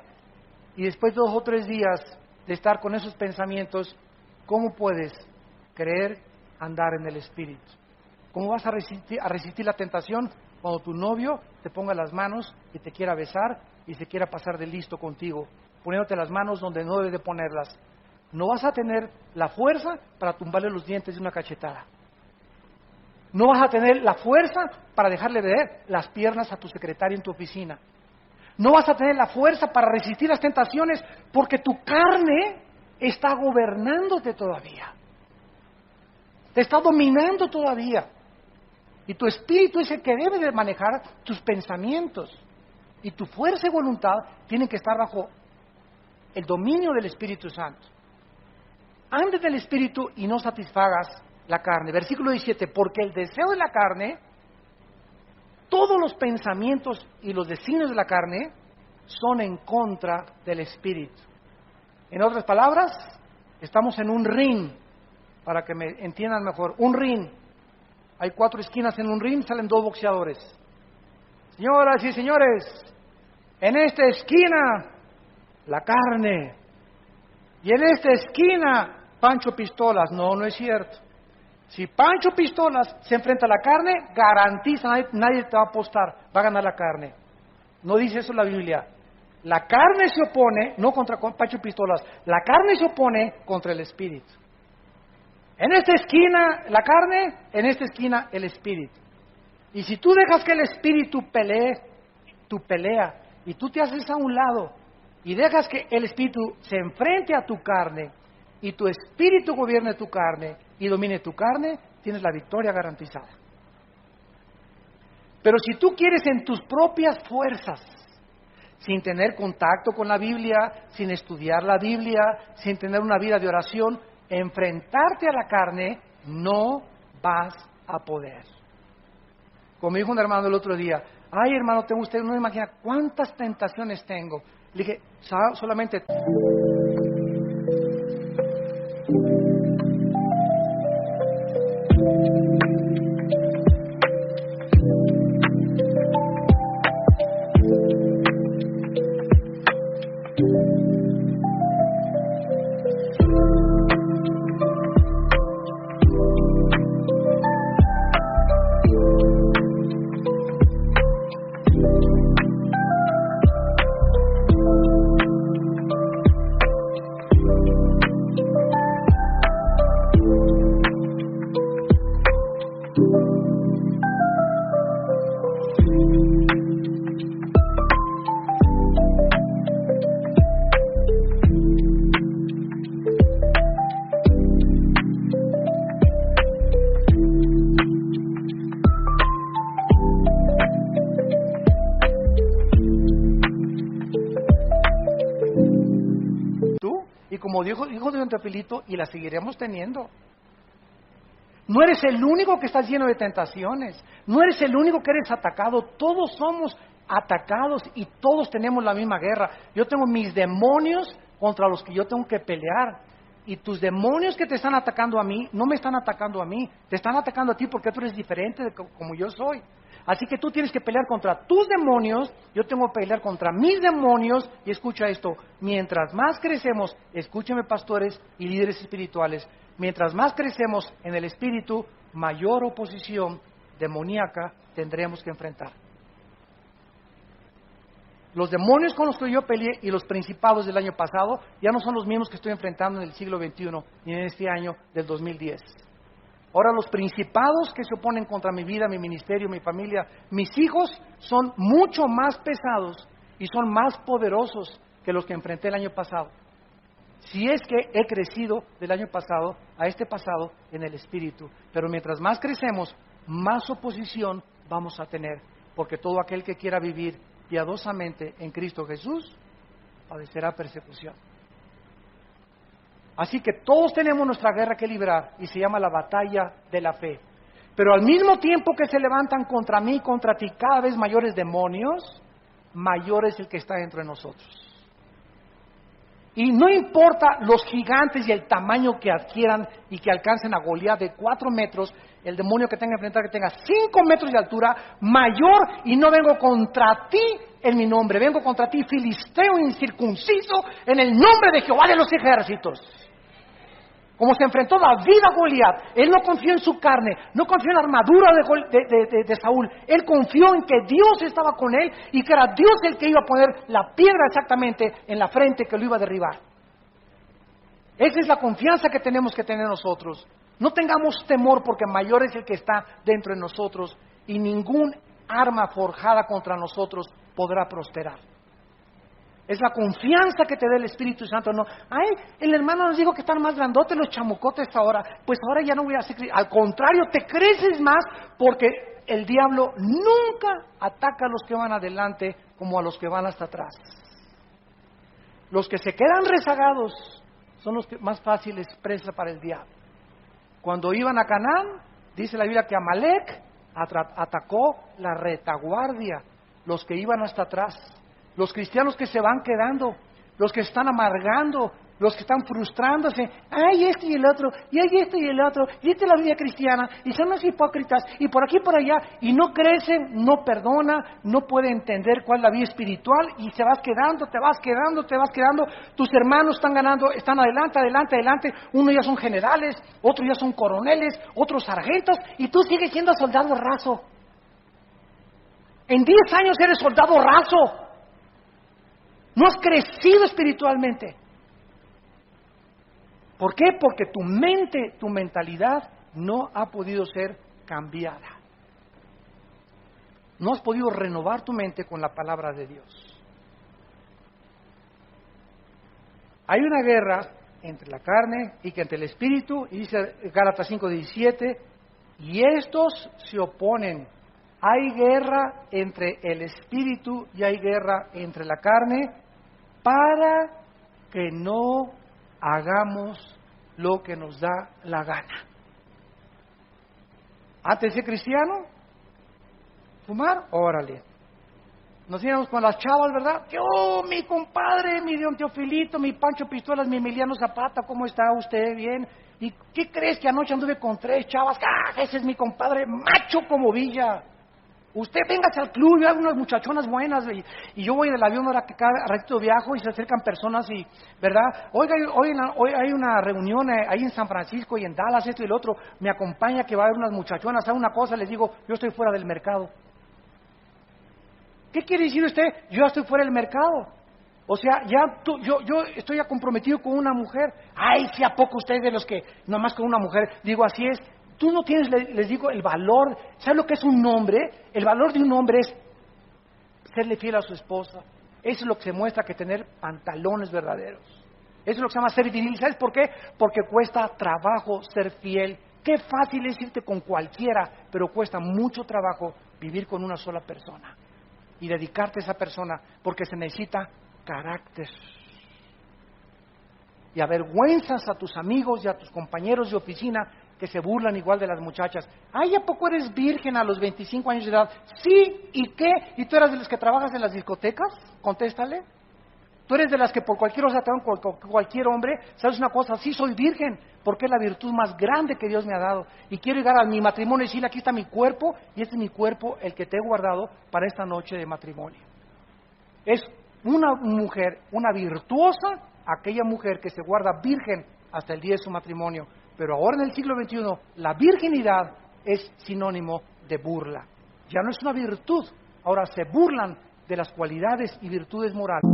[SPEAKER 1] Y después de 2 o 3 días de estar con esos pensamientos, ¿cómo puedes creer andar en el Espíritu? ¿Cómo vas a resistir la tentación cuando tu novio te ponga las manos y te quiera besar y se quiera pasar de listo contigo, poniéndote las manos donde no debe de ponerlas? No vas a tener la fuerza para tumbarle los dientes de una cachetada. No vas a tener la fuerza para dejarle ver las piernas a tu secretaria en tu oficina. No vas a tener la fuerza para resistir las tentaciones porque tu carne está gobernándote todavía. Te está dominando todavía. Y tu espíritu es el que debe de manejar tus pensamientos. Y tu fuerza y voluntad tienen que estar bajo el dominio del Espíritu Santo. Andes del Espíritu y no satisfagas la carne. Versículo 17, porque el deseo de la carne, todos los pensamientos y los designios de la carne son en contra del Espíritu. En otras palabras, estamos en un ring, para que me entiendan mejor. Un ring. Hay 4 esquinas en un ring, salen 2 boxeadores. Señoras y señores, en esta esquina, la carne. Y en esta esquina, Pancho Pistolas. No, no es cierto. Si Pancho Pistolas se enfrenta a la carne, garantiza, nadie te va a apostar, va a ganar la carne. No dice eso la Biblia. La carne se opone, no contra Pancho Pistolas, la carne se opone contra el Espíritu. En esta esquina la carne, en esta esquina el Espíritu. Y si tú dejas que el Espíritu pelee, tu pelea, y tú te haces a un lado, y dejas que el Espíritu se enfrente a tu carne, y tu Espíritu gobierne tu carne, y domine tu carne, tienes la victoria garantizada. Pero si tú quieres en tus propias fuerzas, sin tener contacto con la Biblia, sin estudiar la Biblia, sin tener una vida de oración, enfrentarte a la carne, no vas a poder. Como dijo un hermano el otro día, ay hermano, usted no imagina cuántas tentaciones tengo. Le dije, solamente... como dijo don Teofilito, y la seguiremos teniendo. No eres el único que estás lleno de tentaciones. No eres el único que eres atacado. Todos somos atacados y todos tenemos la misma guerra. Yo tengo mis demonios contra los que yo tengo que pelear. Y tus demonios que te están atacando a mí, no me están atacando a mí. Te están atacando a ti porque tú eres diferente de como yo soy. Así que tú tienes que pelear contra tus demonios, yo tengo que pelear contra mis demonios. Y escucha esto, mientras más crecemos, escúcheme pastores y líderes espirituales, mientras más crecemos en el espíritu, mayor oposición demoníaca tendremos que enfrentar. Los demonios con los que yo peleé y los principados del año pasado ya no son los mismos que estoy enfrentando en el siglo XXI ni en este año del 2010. Ahora los principados que se oponen contra mi vida, mi ministerio, mi familia, mis hijos, son mucho más pesados y son más poderosos que los que enfrenté el año pasado. Si es que he crecido del año pasado a este pasado en el espíritu. Pero mientras más crecemos, más oposición vamos a tener. Porque todo aquel que quiera vivir piadosamente en Cristo Jesús padecerá persecución. Así que todos tenemos nuestra guerra que librar y se llama la batalla de la fe. Pero al mismo tiempo que se levantan contra mí, contra ti, cada vez mayores demonios, mayor es el que está dentro de nosotros. Y no importa los gigantes y el tamaño que adquieran y que alcancen a Goliat de 4 metros, el demonio que tenga enfrentar que tenga 5 metros de altura, mayor, y no vengo contra ti en mi nombre, vengo contra ti, filisteo incircunciso, en el nombre de Jehová de los ejércitos. Como se enfrentó David a Goliat, él no confió en su carne, no confió en la armadura de Saúl, él confió en que Dios estaba con él y que era Dios el que iba a poner la piedra exactamente en la frente que lo iba a derribar. Esa es la confianza que tenemos que tener nosotros. No tengamos temor porque mayor es el que está dentro de nosotros y ningún arma forjada contra nosotros podrá prosperar. Es la confianza que te da el Espíritu Santo. No, ay, el hermano nos dijo que están más grandotes los chamucotes ahora. Pues ahora ya no voy a hacer. Al contrario, te creces más porque el diablo nunca ataca a los que van adelante como a los que van hasta atrás. Los que se quedan rezagados son los que más fáciles presa para el diablo. Cuando iban a Canaán, dice la Biblia que Amalek atacó la retaguardia, los que iban hasta atrás. Los cristianos que se van quedando, los que están amargando, los que están frustrándose, ay, este y el otro, y hay este y el otro, y esta es la vida cristiana, y son los hipócritas, y por aquí y por allá, y no crecen, no perdona, no puede entender cuál es la vida espiritual, y te vas quedando, tus hermanos están ganando, están adelante, unos ya son generales, otros ya son coroneles, otros sargentos, y tú sigues siendo soldado raso. En 10 años eres soldado raso. No has crecido espiritualmente. ¿Por qué? Porque tu mente, tu mentalidad no ha podido ser cambiada. No has podido renovar tu mente con la palabra de Dios. Hay una guerra entre la carne y que entre el espíritu, y dice Gálatas 5:17, y estos se oponen. Hay guerra entre el espíritu y hay guerra entre la carne, para que no hagamos lo que nos da la gana. Antes de ser cristiano, fumar, órale. Nos íbamos con las chavas, ¿verdad? Yo, mi compadre, mi don Teofilito, mi Pancho Pistolas, mi Emiliano Zapata, ¿cómo está usted? Bien. ¿Y qué crees que anoche anduve con 3 chavas? ¡Ah, ese es mi compadre, macho como Villa! Usted véngase al club, yo hago unas muchachonas buenas, y yo voy en el avión ahora que cada ratito viajo y se acercan personas y, ¿verdad? Oiga, hoy hay una reunión ahí en San Francisco y en Dallas, esto y lo otro, me acompaña que va a haber unas muchachonas, ¿sabe una cosa? Les digo, yo estoy fuera del mercado. ¿Qué quiere decir usted? Yo ya estoy fuera del mercado. O sea, yo estoy ya comprometido con una mujer. Ay, si a poco usted de los que nomás con una mujer, digo, así es. Tú no tienes, les digo, el valor. ¿Sabes lo que es un hombre? El valor de un hombre es serle fiel a su esposa. Eso es lo que se muestra que tener pantalones verdaderos. Eso es lo que se llama ser viril. ¿Sabes por qué? Porque cuesta trabajo ser fiel. Qué fácil es irte con cualquiera, pero cuesta mucho trabajo vivir con una sola persona y dedicarte a esa persona, porque se necesita carácter. y avergüenzas a tus amigos y a tus compañeros de oficina que se burlan igual de las muchachas. Ay, ¿a poco eres virgen a los 25 años de edad? Sí, ¿y qué? ¿Y tú eras de los que trabajas en las discotecas? Contéstale. Tú eres de las que por cualquier cosa te dan cualquier hombre. ¿Sabes una cosa? Sí, soy virgen, porque es la virtud más grande que Dios me ha dado. Y quiero llegar a mi matrimonio y decirle, aquí está mi cuerpo, y este es mi cuerpo, el que te he guardado para esta noche de matrimonio. Es una mujer, una virtuosa, aquella mujer que se guarda virgen hasta el día de su matrimonio. Pero ahora en el siglo XXI, la virginidad es sinónimo de burla. Ya no es una virtud, ahora se burlan de las cualidades y virtudes morales.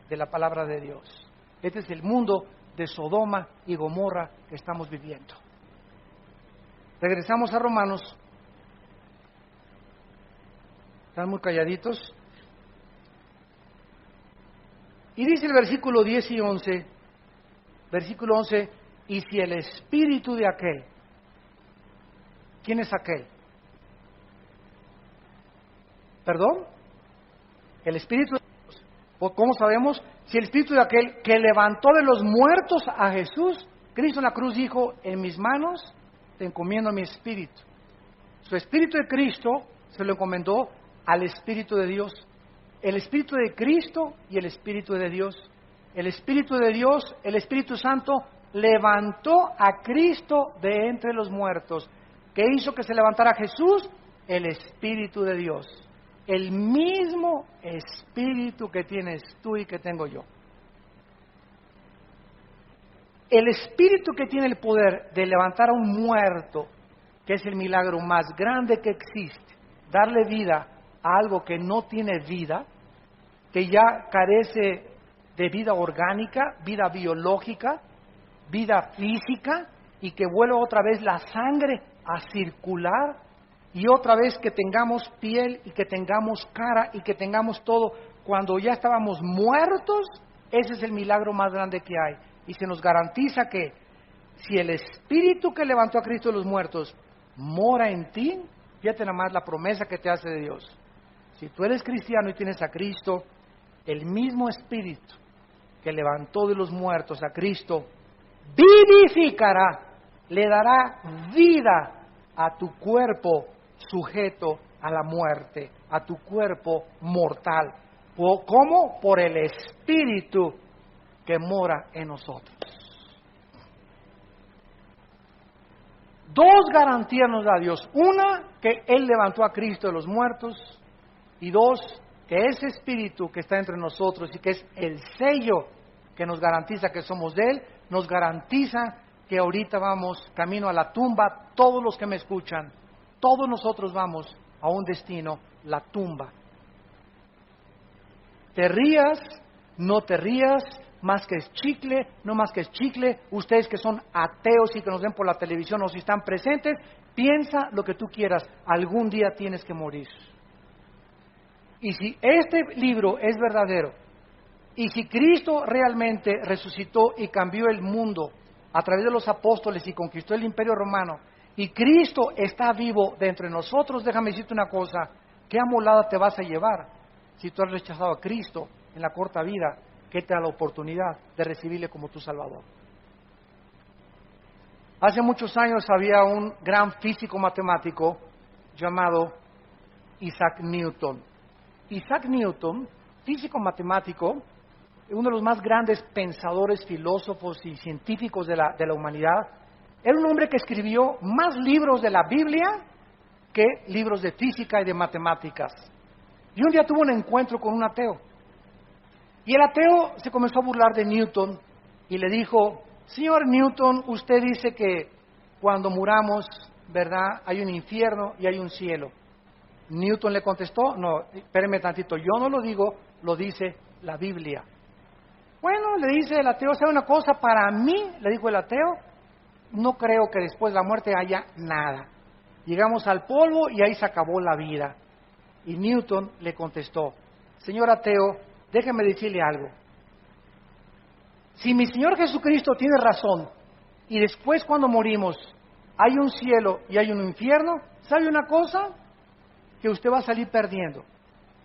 [SPEAKER 1] De la palabra de Dios. Este es el mundo de Sodoma y Gomorra que estamos viviendo. Regresamos a Romanos. Están muy calladitos. Y dice el versículo 10 y 11, versículo 11, y si el espíritu de aquel, ¿quién es aquel? ¿Perdón? El espíritu de Dios. ¿Cómo sabemos? Si el espíritu de aquel que levantó de los muertos a Jesús, Cristo en la cruz dijo, en mis manos te encomiendo mi espíritu. Su espíritu de Cristo se lo encomendó al espíritu de Dios. El espíritu de Cristo y el espíritu de Dios. El espíritu de Dios, el Espíritu Santo, levantó a Cristo de entre los muertos. ¿Qué hizo que se levantara Jesús? El espíritu de Dios. El mismo espíritu que tienes tú y que tengo yo. El espíritu que tiene el poder de levantar a un muerto, que es el milagro más grande que existe, darle vida a algo que no tiene vida, que ya carece de vida orgánica, vida biológica, vida física, y que vuelva otra vez la sangre a circular, y otra vez que tengamos piel y que tengamos cara y que tengamos todo, cuando ya estábamos muertos. Ese es el milagro más grande que hay, y se nos garantiza que si el espíritu que levantó a Cristo de los muertos mora en ti, fíjate nada más la promesa que te hace de Dios. Si tú eres cristiano y tienes a Cristo, el mismo espíritu que levantó de los muertos a Cristo vivificará, le dará vida a tu cuerpo sujeto a la muerte, a tu cuerpo mortal. ¿Cómo? Por el espíritu que mora en nosotros. Dos garantías nos da Dios. Una, que Él levantó a Cristo de los muertos. Y dos, que ese espíritu que está entre nosotros y que es el sello que nos garantiza que somos de Él, nos garantiza que ahorita vamos camino a la tumba. Todos los que me escuchan, todos nosotros vamos a un destino, la tumba. Te rías, no te rías, más que es chicle, no más que es chicle. Ustedes que son ateos y que nos ven por la televisión o si están presentes, piensa lo que tú quieras, algún día tienes que morir. Y si este libro es verdadero, y si Cristo realmente resucitó y cambió el mundo a través de los apóstoles y conquistó el imperio romano, y Cristo está vivo de entre nosotros, déjame decirte una cosa, ¿qué amolada te vas a llevar si tú has rechazado a Cristo en la corta vida que te da la oportunidad de recibirle como tu Salvador? Hace muchos años había un gran físico matemático llamado Isaac Newton. Isaac Newton, físico matemático, uno de los más grandes pensadores, filósofos y científicos de la humanidad. Era un hombre que escribió más libros de la Biblia que libros de física y de matemáticas. Y un día tuvo un encuentro con un ateo. Y el ateo se comenzó a burlar de Newton y le dijo: señor Newton, usted dice que cuando muramos, ¿verdad?, hay un infierno y hay un cielo. Newton le contestó: no, espéreme tantito, yo no lo digo, lo dice la Biblia. Bueno, le dice el ateo: ¿sabe una cosa? Para mí, le dijo el ateo, no creo que después de la muerte haya nada. Llegamos al polvo y ahí se acabó la vida. Y Newton le contestó: señor ateo, déjeme decirle algo. Si mi Señor Jesucristo tiene razón y después cuando morimos hay un cielo y hay un infierno, ¿sabe una cosa? Que usted va a salir perdiendo.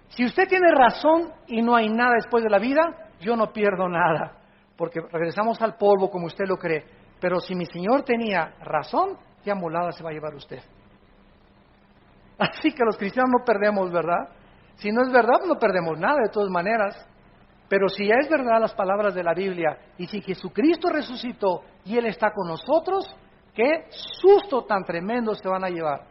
[SPEAKER 1] Si usted tiene razón y no hay nada después de la vida, yo no pierdo nada, porque regresamos al polvo como usted lo cree. Pero si mi Señor tenía razón, qué amolada se va a llevar usted. Así que los cristianos no perdemos, ¿verdad? Si no es verdad, no perdemos nada de todas maneras. Pero si ya es verdad las palabras de la Biblia, y si Jesucristo resucitó y Él está con nosotros, qué susto tan tremendo se van a llevar.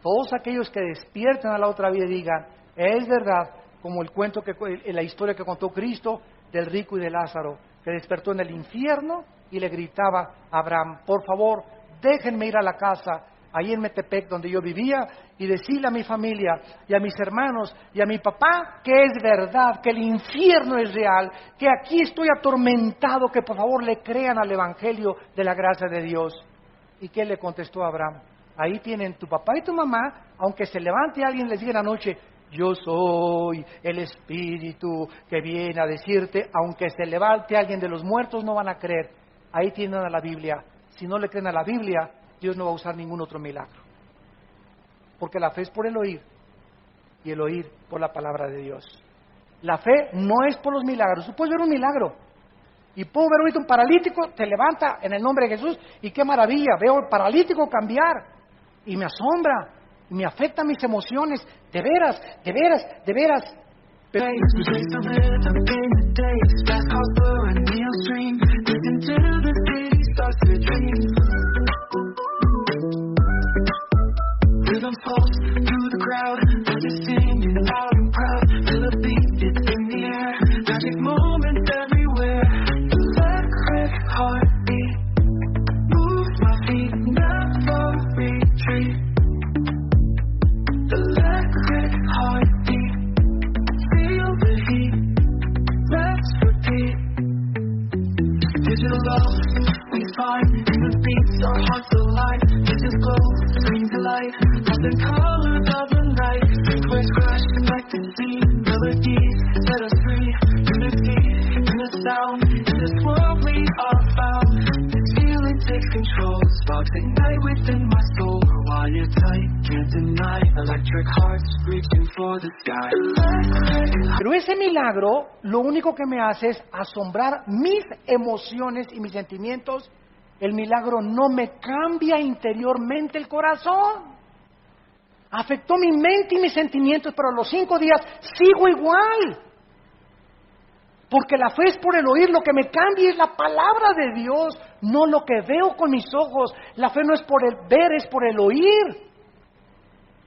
[SPEAKER 1] Todos aquellos que despierten a la otra vida y digan: es verdad, como el cuento, la historia que contó Cristo del rico y de Lázaro, que despertó en el infierno y le gritaba a Abraham: por favor, déjenme ir a la casa, ahí en Metepec donde yo vivía, y decirle a mi familia y a mis hermanos y a mi papá que es verdad, que el infierno es real, que aquí estoy atormentado, que por favor le crean al Evangelio de la gracia de Dios. ¿Y qué le contestó Abraham? Ahí tienen tu papá y tu mamá, aunque se levante alguien y les diga en la noche: yo soy el Espíritu que viene a decirte, aunque se levante alguien de los muertos, no van a creer. Ahí tienen a la Biblia. Si no le creen a la Biblia, Dios no va a usar ningún otro milagro. Porque la fe es por el oír, y el oír por la palabra de Dios. La fe no es por los milagros. Tú puedes ver un milagro, y puedo ver ahorita un paralítico, te levanta en el nombre de Jesús, y qué maravilla, veo al paralítico cambiar, y me asombra, y me afecta mis emociones, de veras, de veras, de veras. Pero ese milagro lo único que me hace es asombrar mis emociones y mis sentimientos. El milagro no me cambia interiormente el corazón. Afectó mi mente y mis sentimientos, pero a los 5 días sigo igual. Porque la fe es por el oír, lo que me cambia es la palabra de Dios, no lo que veo con mis ojos. La fe no es por el ver, es por el oír.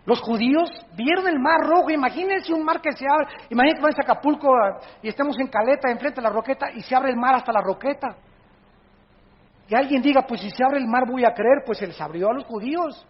[SPEAKER 1] Los judíos vieron el mar rojo. Imagínense un mar que se abre. Imagínense que vamos a Acapulco y estemos en Caleta, enfrente de la Roqueta, y se abre el mar hasta la Roqueta. Que alguien diga: pues si se abre el mar voy a creer. Pues se les abrió a los judíos.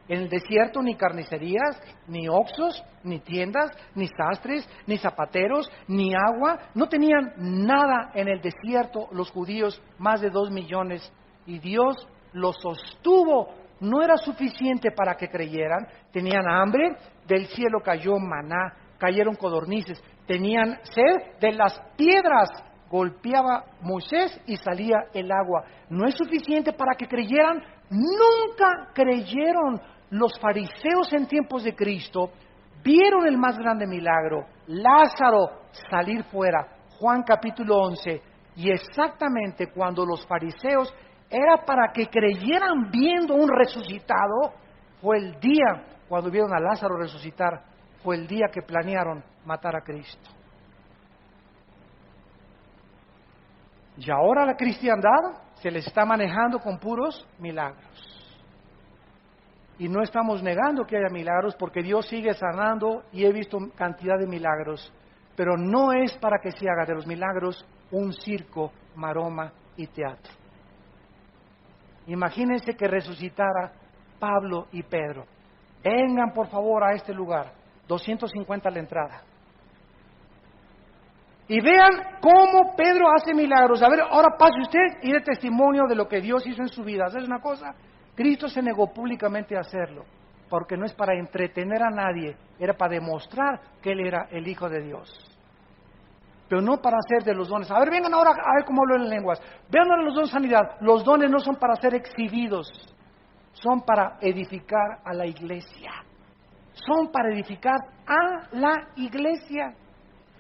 [SPEAKER 1] En el desierto ni carnicerías, ni oxxos, ni tiendas, ni sastres, ni zapateros, ni agua. No tenían nada en el desierto los judíos, más de 2 millones. Y Dios los sostuvo. No era suficiente para que creyeran. Tenían hambre, del cielo cayó maná, cayeron codornices. Tenían sed, de las piedras golpeaba Moisés y salía el agua. No es suficiente para que creyeran. Nunca creyeron. Los fariseos en tiempos de Cristo vieron el más grande milagro: Lázaro salir fuera. Juan capítulo 11. Y exactamente cuando los fariseos era para que creyeran viendo un resucitado, fue el día cuando vieron a Lázaro resucitar, fue el día que planearon matar a Cristo. Y ahora la cristiandad se les está manejando con puros milagros. Y no estamos negando que haya milagros porque Dios sigue sanando y he visto cantidad de milagros. Pero no es para que se haga de los milagros un circo, maroma y teatro. Imagínense que resucitara Pablo y Pedro. Vengan por favor a este lugar, 250 a la entrada. Y vean cómo Pedro hace milagros. A ver, ahora pase usted y dé testimonio de lo que Dios hizo en su vida. ¿Sabes una cosa? Cristo se negó públicamente a hacerlo, porque no es para entretener a nadie, era para demostrar que Él era el Hijo de Dios. Pero no para hacer de los dones. A ver, vengan ahora a ver cómo hablo en lenguas. Vean ahora los dones de sanidad. Los dones no son para ser exhibidos, son para edificar a la iglesia. Son para edificar a la iglesia.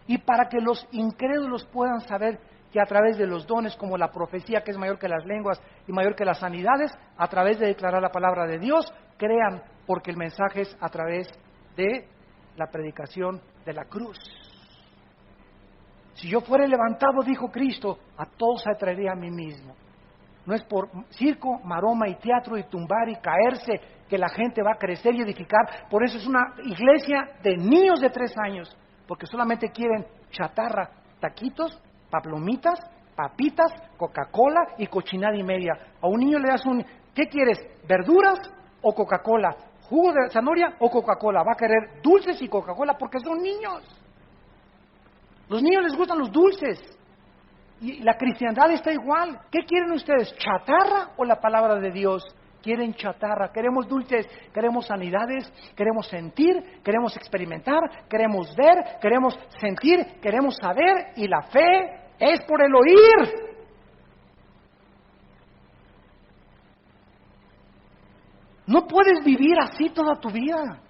[SPEAKER 1] Y para que los incrédulos puedan saber que a través de los dones como la profecía, que es mayor que las lenguas y mayor que las sanidades, a través de declarar la palabra de Dios, crean, porque el mensaje es a través de la predicación de la cruz. Si yo fuera levantado, dijo Cristo, a todos atraería a mí mismo. No es por circo, maroma y teatro y tumbar y caerse que la gente va a crecer y edificar. Por eso es una iglesia de niños de 3 años, porque solamente quieren chatarra, taquitos, palomitas, papitas, Coca-Cola y cochinada y media. A un niño le das ¿qué quieres? ¿Verduras o Coca-Cola? ¿Jugo de zanahoria o Coca-Cola? Va a querer dulces y Coca-Cola porque son niños. Los niños les gustan los dulces. Y la cristiandad está igual. ¿Qué quieren ustedes? ¿Chatarra o la palabra de Dios? Quieren chatarra. Queremos dulces, queremos sanidades, queremos sentir, queremos experimentar, queremos ver, queremos sentir, queremos saber. Y la fe es por el oír. No puedes vivir así toda tu vida.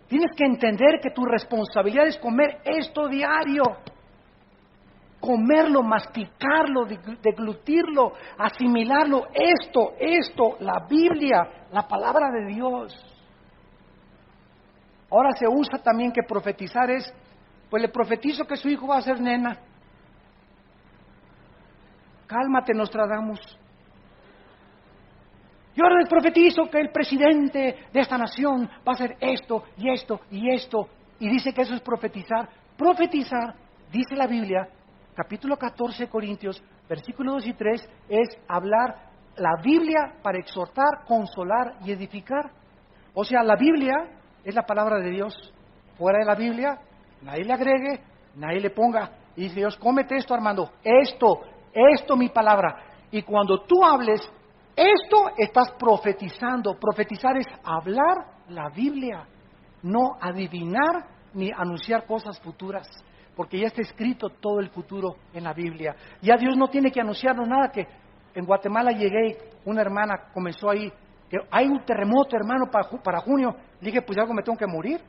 [SPEAKER 1] Tienes que entender que tu responsabilidad es comer esto diario. Comerlo, masticarlo, deglutirlo, asimilarlo. Esto, la Biblia, la palabra de Dios. Ahora se usa también que profetizar es, pues le profetizo que su hijo va a ser nena. Cálmate, Nostradamus. Yo ahora les profetizo que el presidente de esta nación va a hacer esto y esto y esto. Y dice que eso es profetizar. Profetizar, dice la Biblia, capítulo 14 de Corintios, versículos 2 y 3, es hablar la Biblia para exhortar, consolar y edificar. O sea, la Biblia es la palabra de Dios. Fuera de la Biblia, nadie le agregue, nadie le ponga. Y dice Dios, cómete esto, Armando. Esto mi palabra. Y cuando tú hables esto, estás profetizando. Profetizar es hablar la Biblia, no adivinar ni anunciar cosas futuras, porque ya está escrito todo el futuro en la Biblia. Ya Dios no tiene que anunciarnos nada. Que en Guatemala llegué, una hermana comenzó ahí, que hay un terremoto, hermano, para junio. Le dije, pues algo me tengo que morir.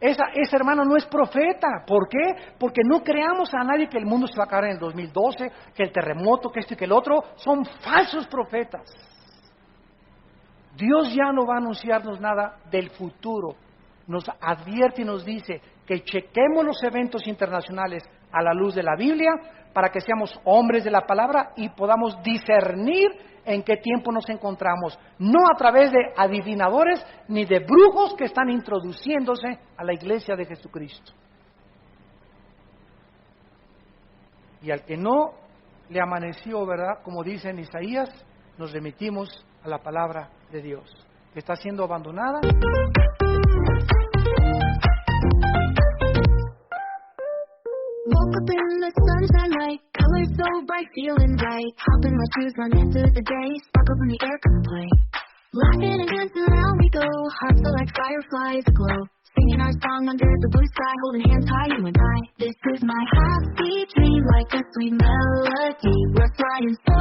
[SPEAKER 1] Esa hermana no es profeta. ¿Por qué? Porque no creamos a nadie que el mundo se va a acabar en el 2012, que el terremoto, que esto y que el otro. Son falsos profetas. Dios ya no va a anunciarnos nada del futuro. Nos advierte y nos dice que chequemos los eventos internacionales a la luz de la Biblia para que seamos hombres de la palabra y podamos discernir en qué tiempo nos encontramos, no a través de adivinadores ni de brujos que están introduciéndose a la iglesia de Jesucristo. Y al que no le amaneció, ¿verdad? Como dice en Isaías, nos remitimos a la palabra de Dios, que está siendo abandonada.
[SPEAKER 2] Woke up in the sunshine light, colors so bright, feeling bright. Hop in my shoes, run into the day, sparkles in the air, come play. Laughing and dancing, around we go, hearts feel like fireflies aglow. Singing our song under the blue sky, holding hands high, you and I. This is my happy dream, like a sweet melody. We're flying so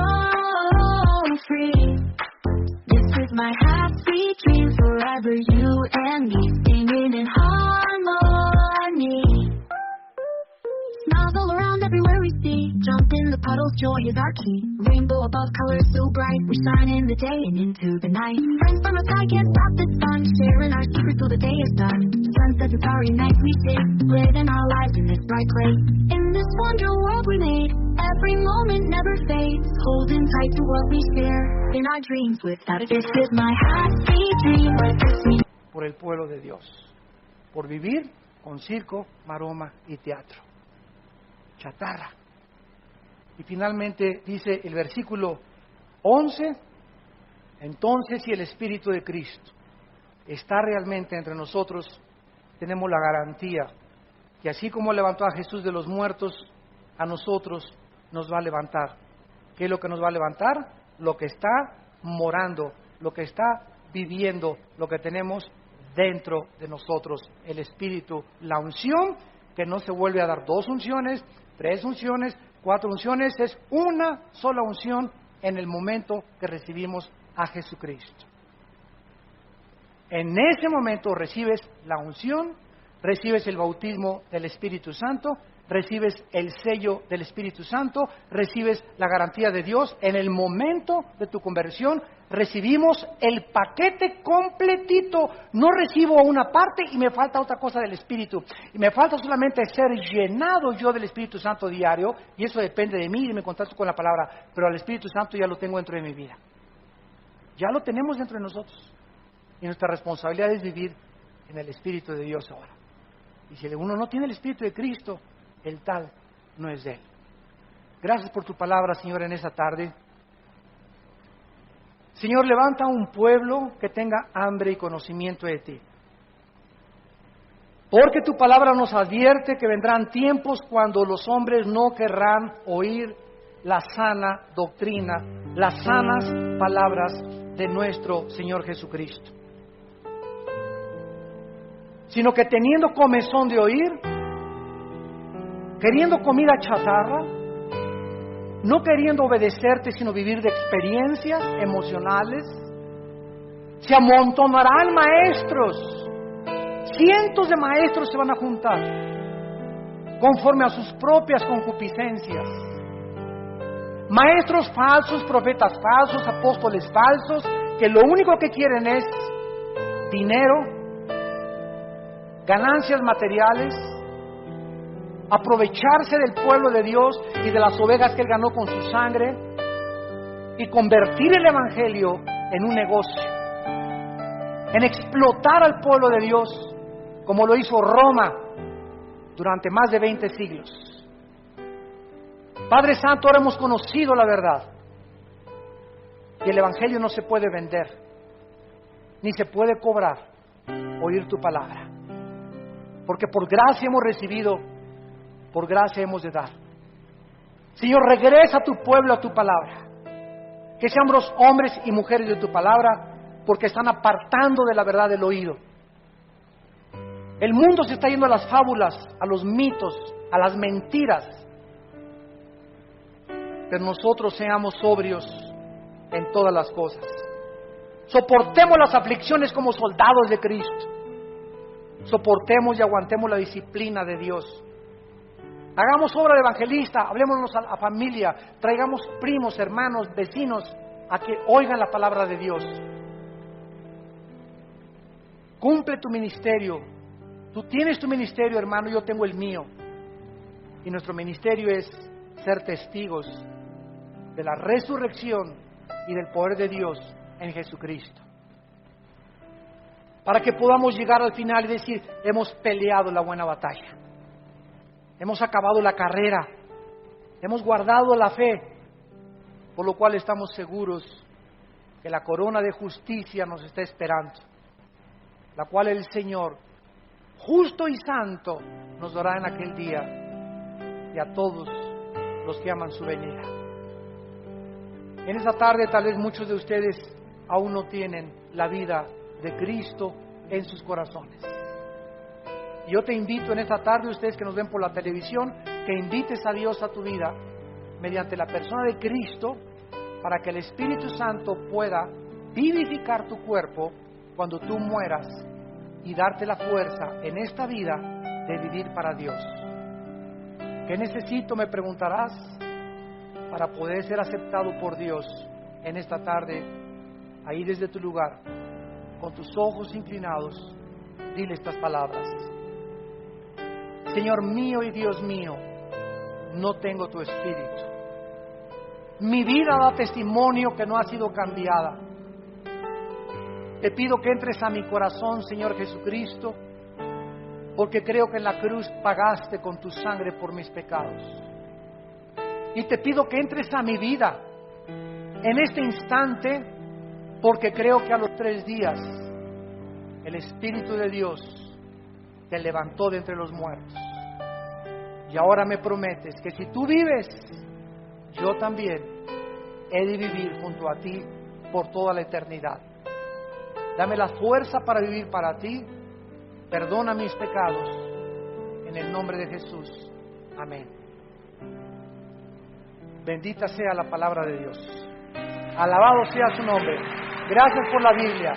[SPEAKER 2] free. This is my happy dream, forever you and me, singing in harmony. Smiles all around everywhere we see. Jump in the puddles, joy is our key. Rainbow above, colors so bright. We shine in the day and into the night. Friends from the sky can't stop the sun. Sharing our secrets till the day is done. Sunsets and starry nights we sing. Living our lives in this bright place. In this wonder world we made. Every moment never fades, holding tight to what we share in our dreams without a This is my happy dream. What gives me
[SPEAKER 1] por el pueblo de Dios, por vivir con circo, maroma y teatro. Chatarra. Y finalmente dice el versículo 11, entonces si el Espíritu de Cristo está realmente entre nosotros, tenemos la garantía que así como levantó a Jesús de los muertos, a nosotros nos va a levantar. ¿Qué es lo que nos va a levantar? Lo que está morando, lo que está viviendo, lo que tenemos dentro de nosotros, el Espíritu, la unción, que no se vuelve a dar 2 unciones, 3 unciones, 4 unciones, es una sola unción en el momento que recibimos a Jesucristo. En ese momento recibes la unción, recibes el bautismo del Espíritu Santo, recibes el sello del Espíritu Santo, recibes la garantía de Dios. En el momento de tu conversión recibimos el paquete completito. No recibo una parte y me falta otra cosa del Espíritu. Y me falta solamente ser llenado yo del Espíritu Santo diario, y eso depende de mí y de mi contacto con la palabra, pero al Espíritu Santo ya lo tengo dentro de mi vida. Ya lo tenemos dentro de nosotros. Y nuestra responsabilidad es vivir en el Espíritu de Dios ahora. Y si uno no tiene el Espíritu de Cristo, el tal no es de Él. Gracias por tu palabra, Señor, en esta tarde. Señor, levanta un pueblo que tenga hambre y conocimiento de Ti. Porque tu palabra nos advierte que vendrán tiempos cuando los hombres no querrán oír la sana doctrina, las sanas palabras de nuestro Señor Jesucristo, sino que teniendo comezón de oír, queriendo comida chatarra, no queriendo obedecerte, sino vivir de experiencias emocionales, se amontonarán maestros, cientos de maestros se van a juntar, conforme a sus propias concupiscencias. Maestros falsos, profetas falsos, apóstoles falsos, que lo único que quieren es dinero, ganancias materiales, aprovecharse del pueblo de Dios y de las ovejas que Él ganó con su sangre y convertir el Evangelio en un negocio, en explotar al pueblo de Dios como lo hizo Roma durante más de 20 siglos. Padre Santo, ahora hemos conocido la verdad y el Evangelio no se puede vender ni se puede cobrar oír tu palabra, porque por gracia hemos recibido, por gracia hemos de dar. Señor, regresa a tu pueblo a tu palabra, que seamos hombres y mujeres de tu palabra, porque están apartando de la verdad del oído. El mundo se está yendo a las fábulas, a los mitos, a las mentiras, pero nosotros seamos sobrios en todas las cosas. Soportemos las aflicciones como soldados de Cristo. Soportemos y aguantemos la disciplina de Dios. Hagamos obra de evangelista, hablémonos a la familia, traigamos primos, hermanos, vecinos a que oigan la palabra de Dios. Cumple tu ministerio. Tú tienes tu ministerio, hermano, yo tengo el mío. Y nuestro ministerio es ser testigos de la resurrección y del poder de Dios en Jesucristo. Para que podamos llegar al final y decir, hemos peleado la buena batalla. Hemos acabado la carrera, hemos guardado la fe, por lo cual estamos seguros que la corona de justicia nos está esperando, la cual el Señor, justo y santo, nos dará en aquel día y a todos los que aman su venida. En esta tarde tal vez muchos de ustedes aún no tienen la vida de Cristo en sus corazones. Yo te invito en esta tarde, ustedes que nos ven por la televisión, que invites a Dios a tu vida mediante la persona de Cristo, para que el Espíritu Santo pueda vivificar tu cuerpo cuando tú mueras y darte la fuerza en esta vida de vivir para Dios. ¿Qué necesito?, me preguntarás, para poder ser aceptado por Dios en esta tarde. Ahí desde tu lugar, con tus ojos inclinados, dile estas palabras: Señor mío y Dios mío, no tengo tu espíritu. Mi vida da testimonio que no ha sido cambiada. Te pido que entres a mi corazón, Señor Jesucristo, porque creo que en la cruz pagaste con tu sangre por mis pecados. Y te pido que entres a mi vida en este instante, porque creo que a los 3 días el Espíritu de Dios te levantó de entre los muertos. Y ahora me prometes que si tú vives, yo también he de vivir junto a ti por toda la eternidad. Dame la fuerza para vivir para ti. Perdona mis pecados. En el nombre de Jesús. Amén. Bendita sea la palabra de Dios. Alabado sea su nombre. Gracias por la Biblia.